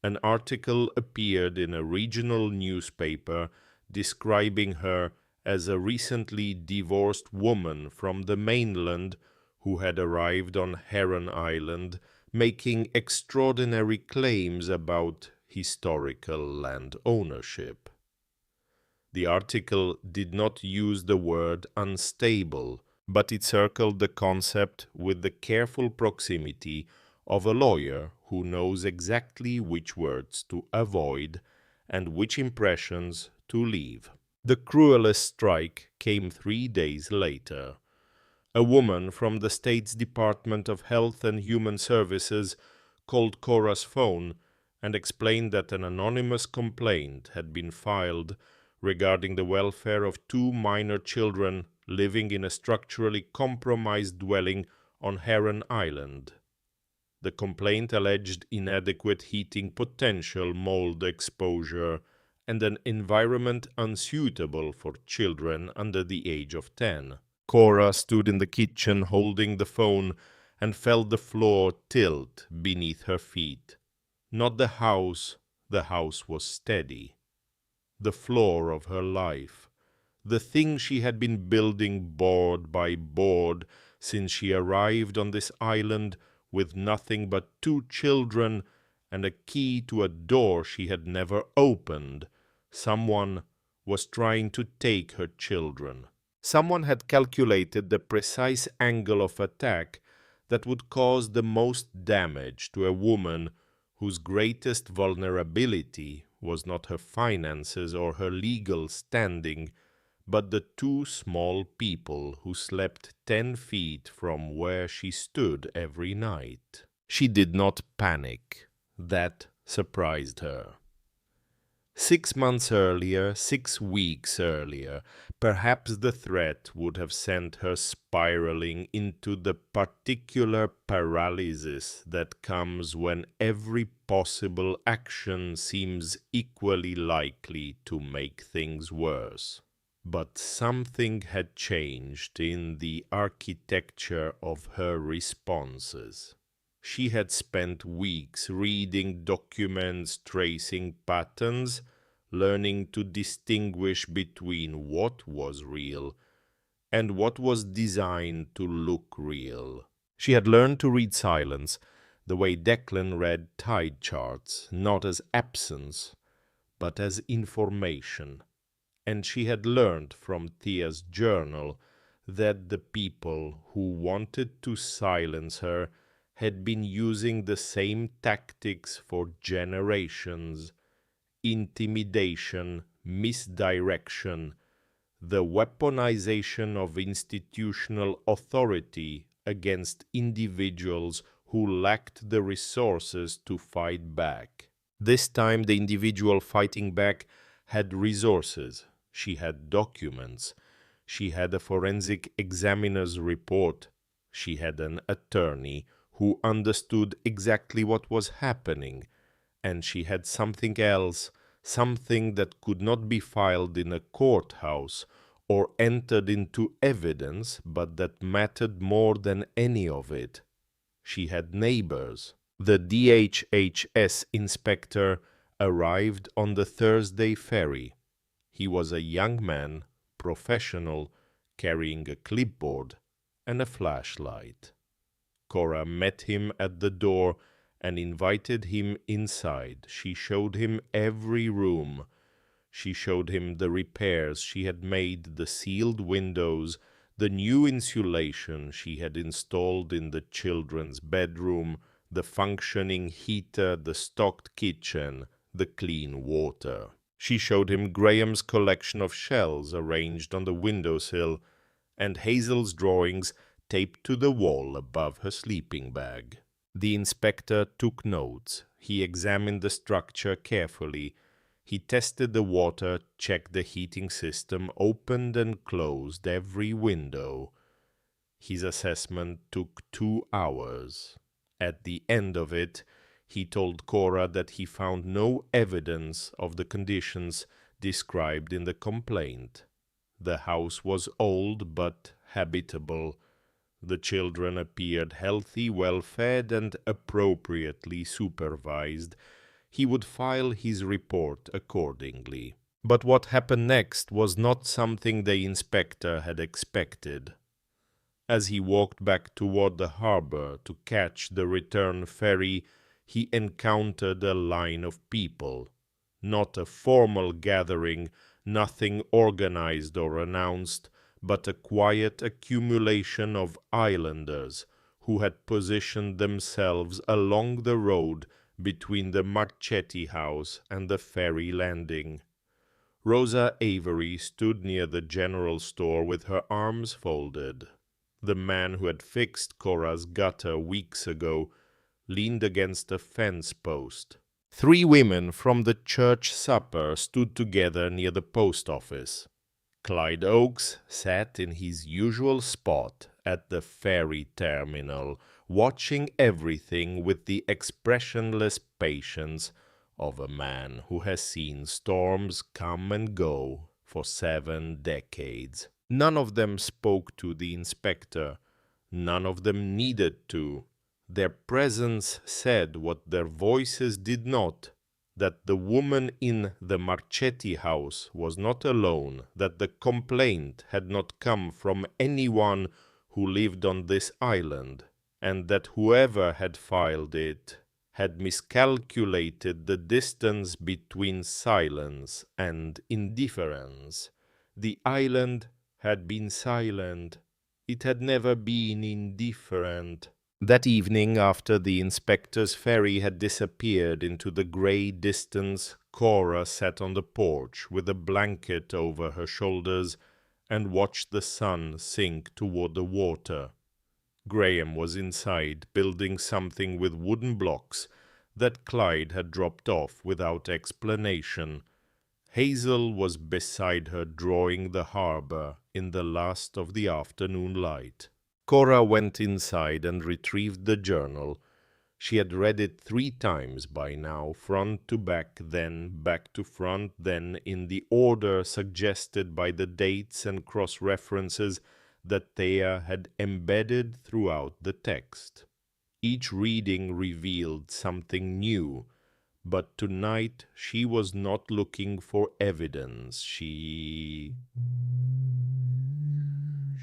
An article appeared in a regional newspaper describing her as a recently divorced woman from the mainland who had arrived on Heron Island, making extraordinary claims about historical land ownership. The article did not use the word unstable, but it circled the concept with the careful proximity of a lawyer who knows exactly which words to avoid and which impressions to leave. The cruelest strike came 3 days later. A woman from the state's Department of Health and Human Services called Cora's phone and explained that an anonymous complaint had been filed regarding the welfare of 2 minor children living in a structurally compromised dwelling on Heron Island. The complaint alleged inadequate heating potential, mold exposure, and an environment unsuitable for children under the age of 10. Cora stood in the kitchen holding the phone and felt the floor tilt beneath her feet. Not the house was steady. The floor of her life, the thing she had been building board by board since she arrived on this island with nothing but 2 children and a key to a door she had never opened. Someone was trying to take her children. Someone had calculated the precise angle of attack that would cause the most damage to a woman whose greatest vulnerability was not her finances or her legal standing, but the 2 small people who slept 10 feet from where she stood every night. She did not panic. That surprised her. 6 months earlier, 6 weeks earlier, perhaps the threat would have sent her spiraling into the particular paralysis that comes when every possible action seems equally likely to make things worse. But something had changed in the architecture of her responses. She had spent weeks reading documents, tracing patterns, learning to distinguish between what was real and what was designed to look real. She had learned to read silence the way Declan read tide charts, not as absence, but as information. And she had learned from Thea's journal that the people who wanted to silence her had been using the same tactics for generations: intimidation, misdirection, the weaponization of institutional authority against individuals who lacked the resources to fight back. This time the individual fighting back had resources. She had documents. She had a forensic examiner's report. She had an attorney who understood exactly what was happening, and she had something else, something that could not be filed in a courthouse or entered into evidence, but that mattered more than any of it. She had neighbors. The DHHS inspector arrived on the Thursday ferry. He was a young man, professional, carrying a clipboard and a flashlight. Cora met him at the door and invited him inside. She showed him every room. She showed him the repairs she had made, the sealed windows, the new insulation she had installed in the children's bedroom, the functioning heater, the stocked kitchen, the clean water. She showed him Graham's collection of shells arranged on the windowsill and Hazel's drawings taped to the wall above her sleeping bag. The inspector took notes. He examined the structure carefully. He tested the water, checked the heating system, opened and closed every window. His assessment took 2 hours. At the end of it, he told Cora that he found no evidence of the conditions described in the complaint. The house was old but habitable. The children appeared healthy, well-fed, and appropriately supervised. He would file his report accordingly. But what happened next was not something the inspector had expected. As he walked back toward the harbor to catch the return ferry, he encountered a line of people. Not a formal gathering, nothing organized or announced, but a quiet accumulation of islanders who had positioned themselves along the road between the Marchetti house and the ferry landing. Rosa Avery stood near the general store with her arms folded. The man who had fixed Cora's gutter weeks ago leaned against a fence post. 3 women from the church supper stood together near the post office. Clyde Oakes sat in his usual spot at the ferry terminal, watching everything with the expressionless patience of a man who has seen storms come and go for 7 decades. None of them spoke to the inspector. None of them needed to. Their presence said what their voices did not, that the woman in the Marchetti house was not alone, that the complaint had not come from anyone who lived on this island, and that whoever had filed it had miscalculated the distance between silence and indifference. The island had been silent. It had never been indifferent. That evening, after the inspector's ferry had disappeared into the grey distance, Cora sat on the porch with a blanket over her shoulders and watched the sun sink toward the water. Graham was inside, building something with wooden blocks that Clyde had dropped off without explanation. Hazel was beside her, drawing the harbor in the last of the afternoon light. Cora went inside and retrieved the journal. She had read it 3 times by now, front to back, then back to front, then in the order suggested by the dates and cross-references that Thea had embedded throughout the text. Each reading revealed something new, but tonight she was not looking for evidence. She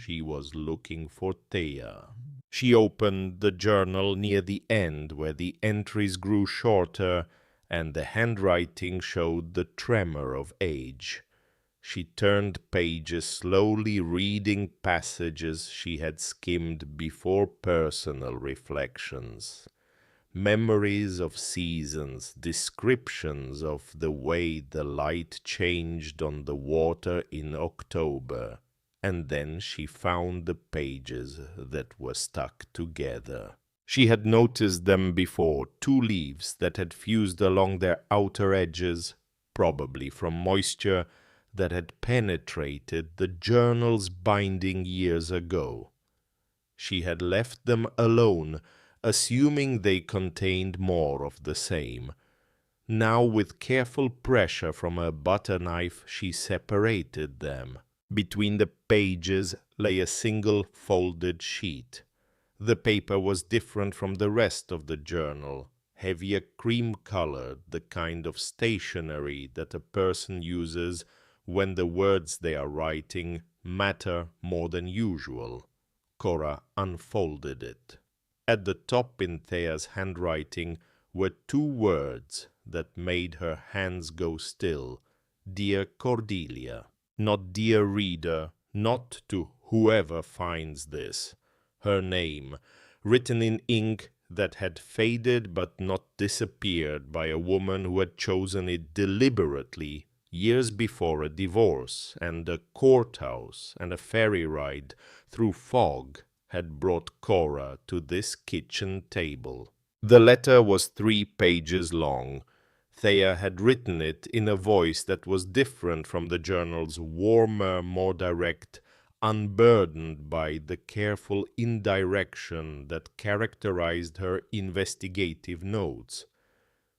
was looking for Thea. She opened the journal near the end, where the entries grew shorter and the handwriting showed the tremor of age. She turned pages slowly, reading passages she had skimmed before, personal reflections, memories of seasons, descriptions of the way the light changed on the water in October. And then she found the pages that were stuck together. She had noticed them before, 2 leaves that had fused along their outer edges, probably from moisture that had penetrated the journal's binding years ago. She had left them alone, assuming they contained more of the same. Now, with careful pressure from a butter knife, she separated them. Between the pages lay a single folded sheet. The paper was different from the rest of the journal, heavier cream-colored, the kind of stationery that a person uses when the words they are writing matter more than usual. Cora unfolded it. At the top in Thea's handwriting were 2 words that made her hands go still. Dear Cordelia. Not dear reader, not to whoever finds this. Her name, written in ink that had faded but not disappeared by a woman who had chosen it deliberately years before a divorce, and a courthouse and a ferry ride through fog had brought Cora to this kitchen table. The letter was 3 pages long. Thea had written it in a voice that was different from the journal's, warmer, more direct, unburdened by the careful indirection that characterized her investigative notes.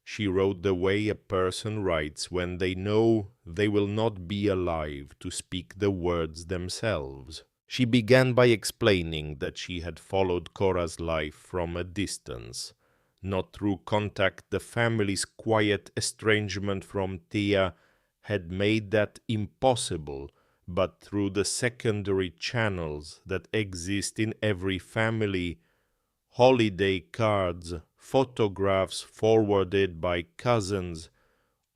She wrote the way a person writes when they know they will not be alive to speak the words themselves. She began by explaining that she had followed Cora's life from a distance. Not through contact, the family's quiet estrangement from Thea had made that impossible, but through the secondary channels that exist in every family: holiday cards, photographs forwarded by cousins,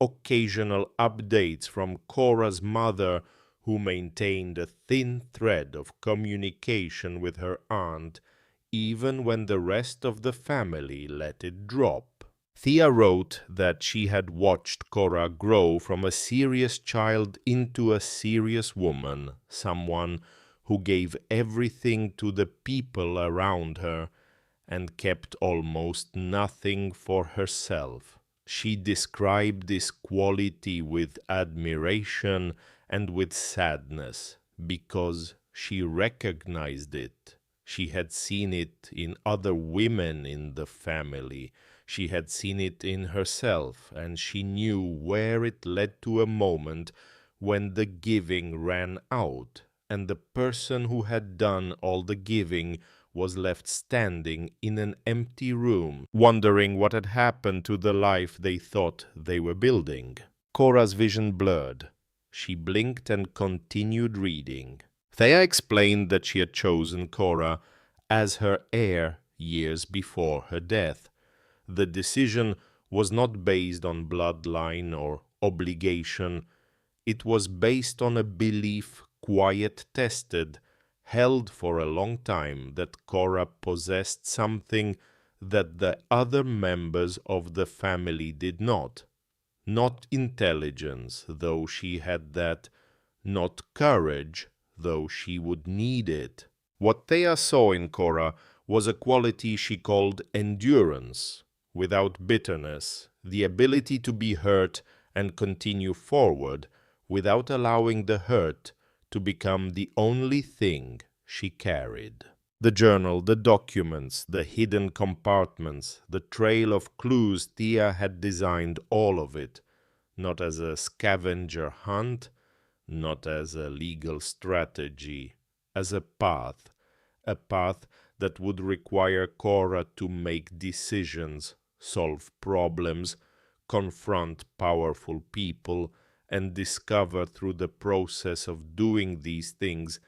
occasional updates from Cora's mother, who maintained a thin thread of communication with her aunt, even when the rest of the family let it drop. Thea wrote that she had watched Cora grow from a serious child into a serious woman, someone who gave everything to the people around her and kept almost nothing for herself. She described this quality with admiration and with sadness, because she recognized it. She had seen it in other women in the family. She had seen it in herself, and she knew where it led to a moment when the giving ran out, and the person who had done all the giving was left standing in an empty room, wondering what had happened to the life they thought they were building. Cora's vision blurred. She blinked and continued reading. Thea explained that she had chosen Cora as her heir years before her death. The decision was not based on bloodline or obligation. It was based on a belief, quiet-tested, held for a long time, that Cora possessed something that the other members of the family did not. Not intelligence, though she had that; not courage, though she would need it. What Thea saw in Cora was a quality she called endurance, without bitterness, the ability to be hurt and continue forward, without allowing the hurt to become the only thing she carried. The journal, the documents, the hidden compartments, the trail of clues, Thea had designed all of it, not as a scavenger hunt, not as a legal strategy, as a path that would require Cora to make decisions, solve problems, confront powerful people, and discover through the process of doing these things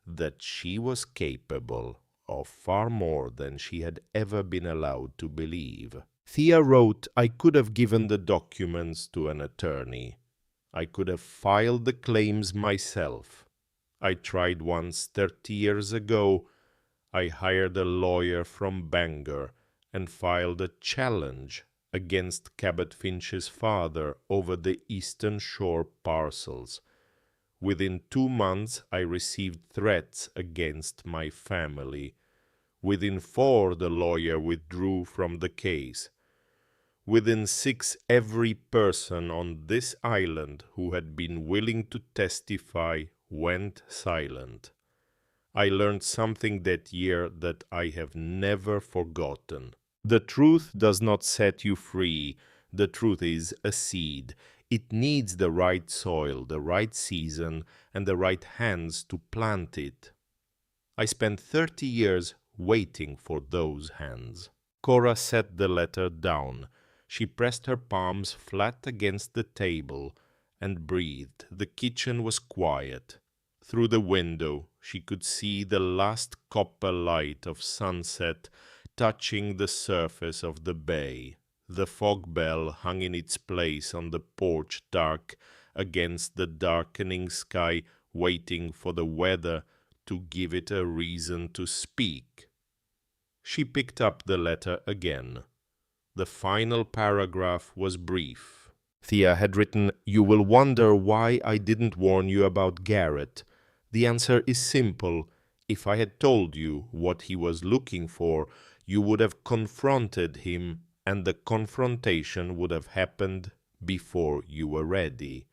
that she was capable of far more than she had ever been allowed to believe. Thea wrote, "I could have given the documents to an attorney. I could have filed the claims myself. I tried once 30 years ago. I hired a lawyer from Bangor and filed a challenge against Cabot Finch's father over the Eastern Shore parcels. Within 2 months, I received threats against my family. Within 4, the lawyer withdrew from the case. Within 6, every person on this island who had been willing to testify went silent. I learned something that year that I have never forgotten. The truth does not set you free. The truth is a seed. It needs the right soil, the right season, and the right hands to plant it. I spent 30 years waiting for those hands." Cora set the letter down. She pressed her palms flat against the table and breathed. The kitchen was quiet. Through the window, she could see the last copper light of sunset touching the surface of the bay. The fog bell hung in its place on the porch, dark against the darkening sky, waiting for the weather to give it a reason to speak. She picked up the letter again. The final paragraph was brief. Thea had written, "You will wonder why I didn't warn you about Garrett. The answer is simple. If I had told you what he was looking for, you would have confronted him, and the confrontation would have happened before you were ready,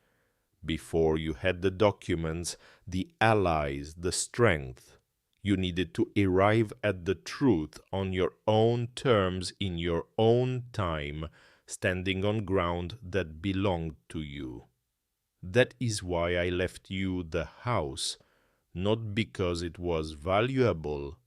before you had the documents, the allies, the strength. You needed to arrive at the truth on your own terms, in your own time, standing on ground that belonged to you. That is why I left you the house, not because it was valuable,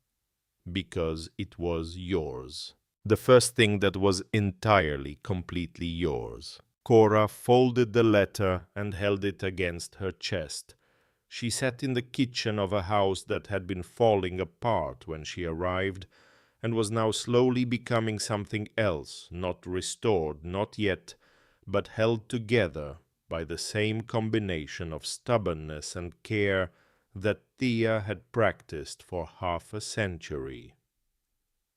because it was yours. The first thing that was entirely, completely yours." Cora folded the letter and held it against her chest. She sat in the kitchen of a house that had been falling apart when she arrived, and was now slowly becoming something else, not restored, not yet, but held together by the same combination of stubbornness and care that Thea had practiced for half a century.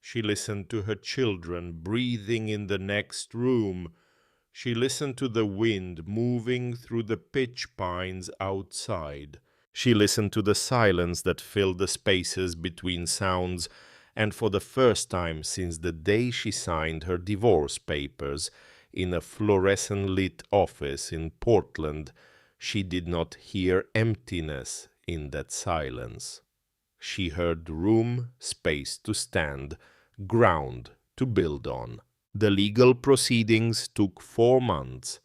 She listened to her children breathing in the next room. She listened to the wind moving through the pitch pines outside. She listened to the silence that filled the spaces between sounds, and for the first time since the day she signed her divorce papers in a fluorescent-lit office in Portland, she did not hear emptiness in that silence. She heard room, space to stand, ground to build on. The legal proceedings took 4 months.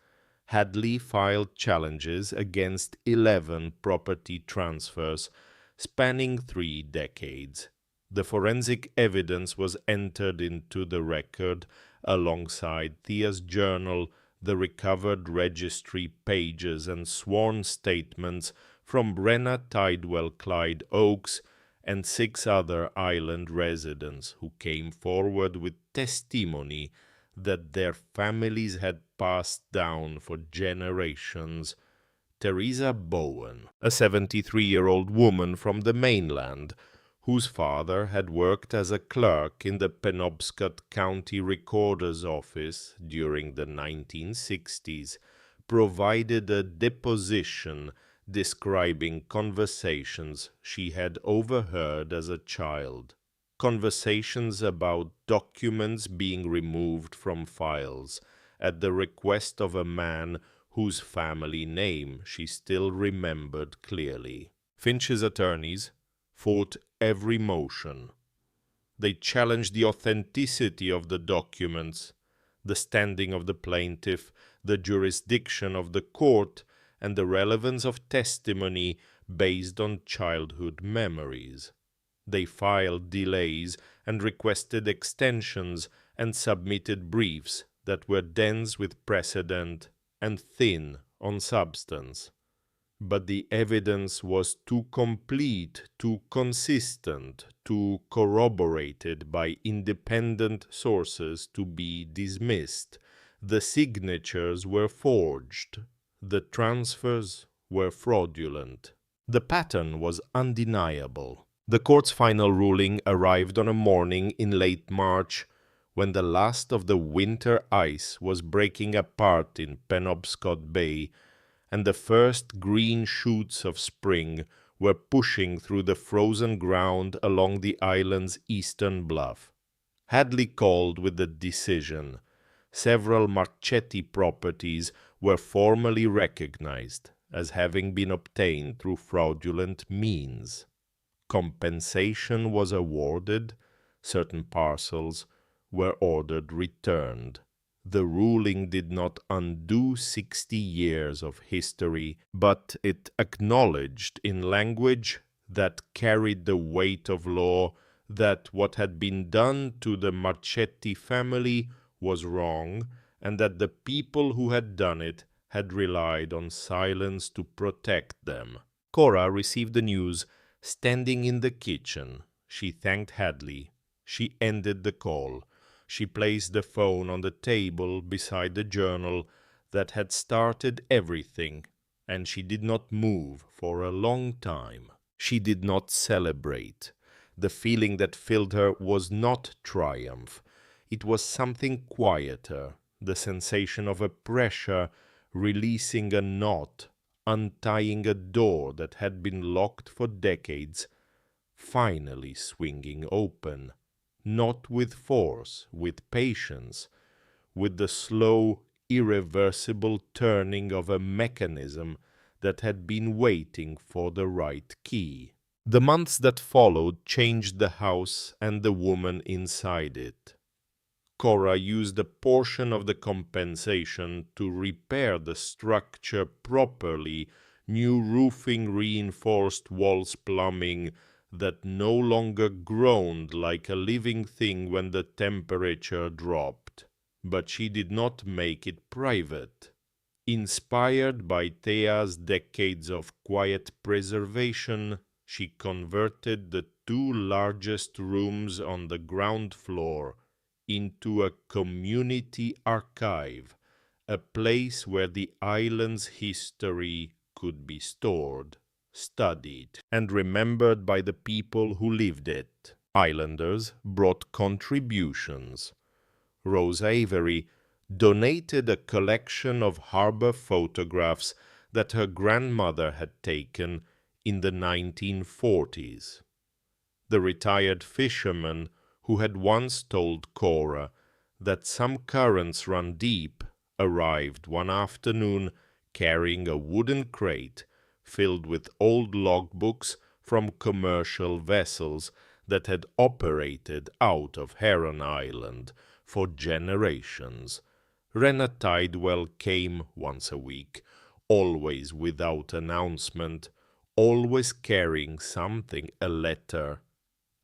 Hadley filed challenges against 11 property transfers spanning 3 decades. The forensic evidence was entered into the record alongside Thea's journal, the recovered registry pages and sworn statements from Brenna Tidwell Clyde Oakes and 6 other island residents who came forward with testimony that their families had passed down for generations. Teresa Bowen, a 73-year-old woman from the mainland, whose father had worked as a clerk in the Penobscot County Recorder's Office during the 1960s, provided a deposition describing conversations she had overheard as a child. Conversations about documents being removed from files at the request of a man whose family name she still remembered clearly. Finch's attorneys fought every motion. They challenged the authenticity of the documents, the standing of the plaintiff, the jurisdiction of the court, and the relevance of testimony based on childhood memories. They filed delays and requested extensions and submitted briefs that were dense with precedent and thin on substance. But the evidence was too complete, too consistent, too corroborated by independent sources to be dismissed. The signatures were forged. The transfers were fraudulent. The pattern was undeniable. The court's final ruling arrived on a morning in late March, when the last of the winter ice was breaking apart in Penobscot Bay, and the first green shoots of spring were pushing through the frozen ground along the island's eastern bluff. Hadley called with the decision. Several Marchetti properties were formally recognized as having been obtained through fraudulent means. Compensation was awarded, certain parcels were ordered returned. The ruling did not undo 60 years of history, but it acknowledged in language that carried the weight of law that what had been done to the Marchetti family was wrong, and that the people who had done it had relied on silence to protect them. Cora received the news standing in the kitchen. She thanked Hadley. She ended the call. She placed the phone on the table beside the journal that had started everything, and she did not move for a long time. She did not celebrate. The feeling that filled her was not triumph. It was something quieter, the sensation of a pressure releasing a knot, untying a door that had been locked for decades, finally swinging open, not with force, with patience, with the slow, irreversible turning of a mechanism that had been waiting for the right key. The months that followed changed the house and the woman inside it. Cora used a portion of the compensation to repair the structure properly, new roofing, reinforced walls, plumbing that no longer groaned like a living thing when the temperature dropped. But she did not make it private. Inspired by Thea's decades of quiet preservation, she converted the two largest rooms on the ground floor into a community archive, a place where the island's history could be stored, studied, and remembered by the people who lived it. Islanders brought contributions. Rose Avery donated a collection of harbor photographs that her grandmother had taken in the 1940s. The retired fisherman who had once told Cora that some currents run deep arrived one afternoon carrying a wooden crate filled with old logbooks from commercial vessels that had operated out of Heron Island for generations. Rena Tidewell came once a week, always without announcement, always carrying something, a letter,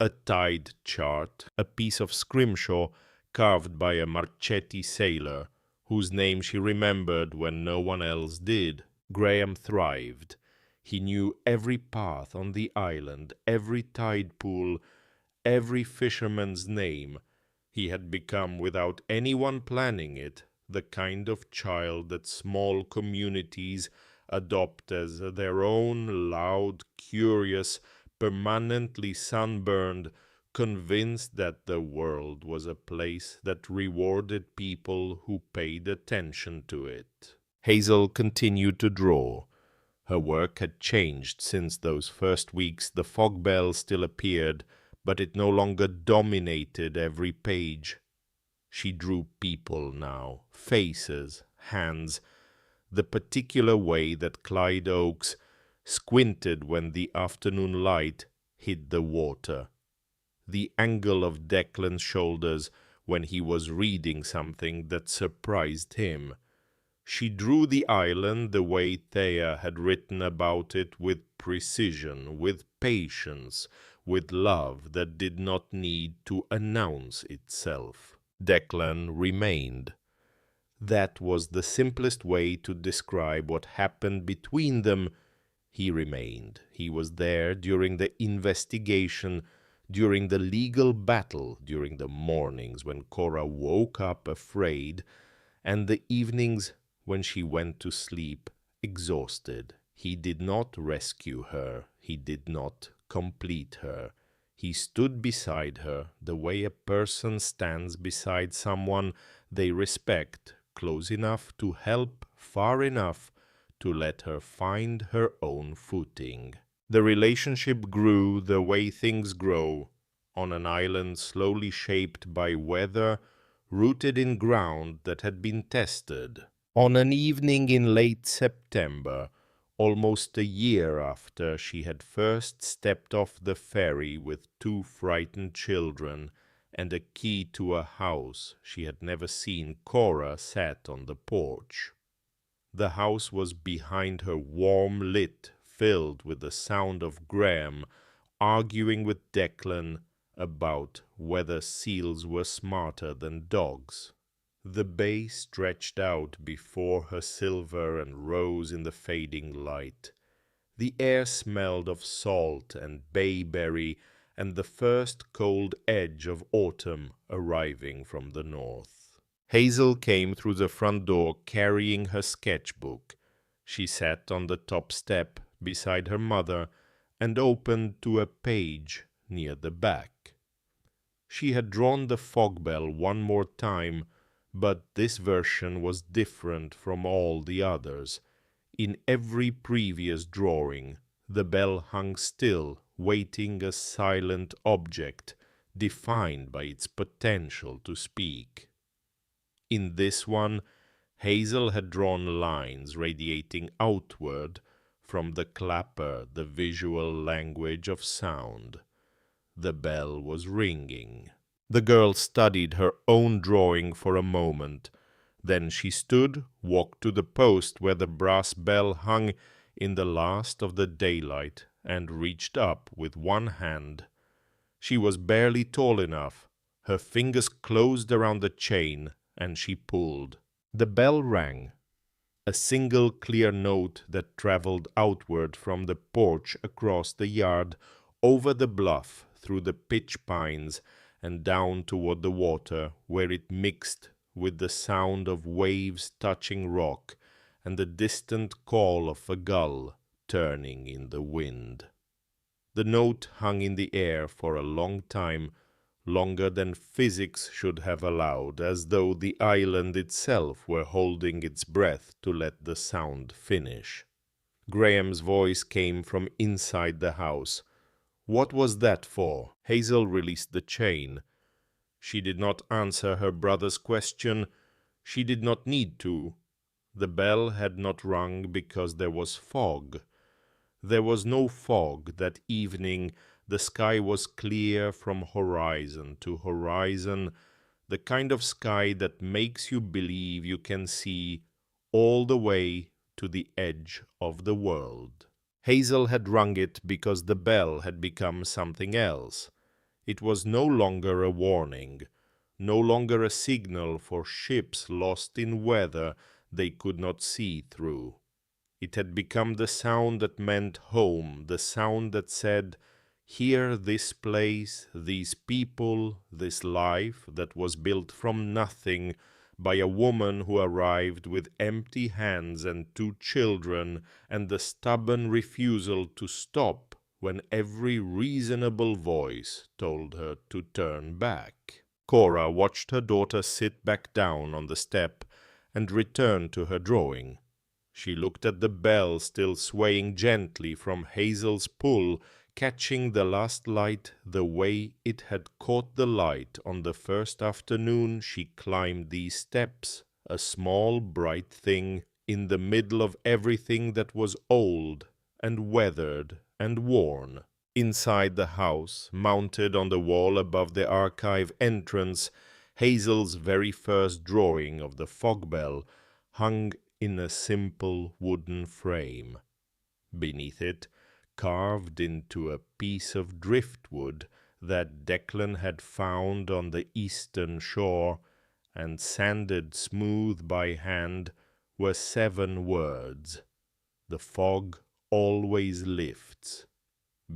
a tide chart, a piece of scrimshaw carved by a Marchetti sailor, whose name she remembered when no one else did. Graham thrived. He knew every path on the island, every tide pool, every fisherman's name. He had become, without anyone planning it, the kind of child that small communities adopt as their own, loud, curious, permanently sunburned, convinced that the world was a place that rewarded people who paid attention to it. Hazel continued to draw. Her work had changed since those first weeks. The fog bell still appeared, but it no longer dominated every page. She drew people now, faces, hands, the particular way that Clyde Oaks squinted when the afternoon light hit the water, the angle of Declan's shoulders when he was reading something that surprised him. She drew the island the way Thea had written about it, with precision, with patience, with love that did not need to announce itself. Declan remained. That was the simplest way to describe what happened between them. He remained. He was there during the investigation, during the legal battle, during the mornings when Cora woke up afraid, and the evenings when she went to sleep exhausted. He did not rescue her. He did not complete her. He stood beside her the way a person stands beside someone they respect, close enough to help, far enough to let her find her own footing. The relationship grew the way things grow, on an island slowly shaped by weather, rooted in ground that had been tested. On an evening in late September, almost a year after she had first stepped off the ferry with two frightened children and a key to a house she had never seen, Cora sat on the porch. The house was behind her, warm lit, filled with the sound of Graham arguing with Declan about whether seals were smarter than dogs. The bay stretched out before her silver and rose in the fading light. The air smelled of salt and bayberry and the first cold edge of autumn arriving from the north. Hazel came through the front door carrying her sketchbook. She sat on the top step beside her mother and opened to a page near the back. She had drawn the fog bell one more time, but this version was different from all the others. In every previous drawing, the bell hung still, waiting, a silent object, defined by its potential to speak. In this one, Hazel had drawn lines radiating outward from the clapper, the visual language of sound. The bell was ringing. The girl studied her own drawing for a moment. Then she stood, walked to the post where the brass bell hung in the last of the daylight, and reached up with one hand. She was barely tall enough. Her fingers closed around the chain, and she pulled. The bell rang. a single clear note that traveled outward from the porch across the yard, over the bluff, through the pitch pines, and down toward the water, where it mixed with the sound of waves touching rock and the distant call of a gull turning in the wind. The note hung in the air for a long time, longer than physics should have allowed, as though the island itself were holding its breath to let the sound finish. Graham's voice came from inside the house. "What was that for?" Hazel released the chain. She did not answer her brother's question. She did not need to. The bell had not rung because there was fog. There was no fog that evening. The sky was clear from horizon to horizon, the kind of sky that makes you believe you can see all the way to the edge of the world. Hazel had rung it because the bell had become something else. It was no longer a warning, no longer a signal for ships lost in weather they could not see through. It had become the sound that meant home, the sound that said, "Here, this place, these people, this life that was built from nothing by a woman who arrived with empty hands and 2 children and the stubborn refusal to stop when every reasonable voice told her to turn back." Cora watched her daughter sit back down on the step and return to her drawing. She looked at the bell still swaying gently from Hazel's pull, catching the last light the way it had caught the light on the first afternoon she climbed these steps, a small bright thing in the middle of everything that was old and weathered and worn. Inside the house, mounted on the wall above the archive entrance, Hazel's very first drawing of the fog bell hung in a simple wooden frame. Beneath it, carved into a piece of driftwood that Declan had found on the eastern shore and sanded smooth by hand, were 7 words. "The fog always lifts.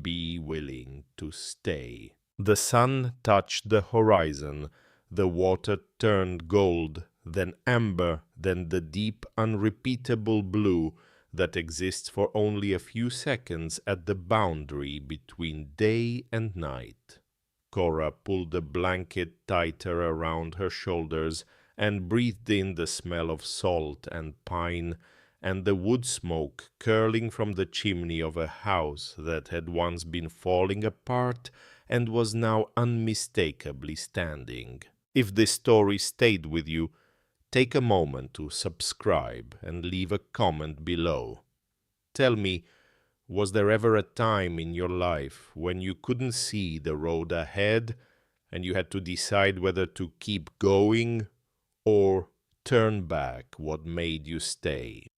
Be willing to stay." The sun touched the horizon. The water turned gold, then amber, then the deep, unrepeatable blue that exists for only a few seconds at the boundary between day and night. Cora pulled the blanket tighter around her shoulders and breathed in the smell of salt and pine and the wood smoke curling from the chimney of a house that had once been falling apart and was now unmistakably standing. If this story stayed with you, take a moment to subscribe and leave a comment below. Tell me, was there ever a time in your life when you couldn't see the road ahead and you had to decide whether to keep going or turn back? What made you stay?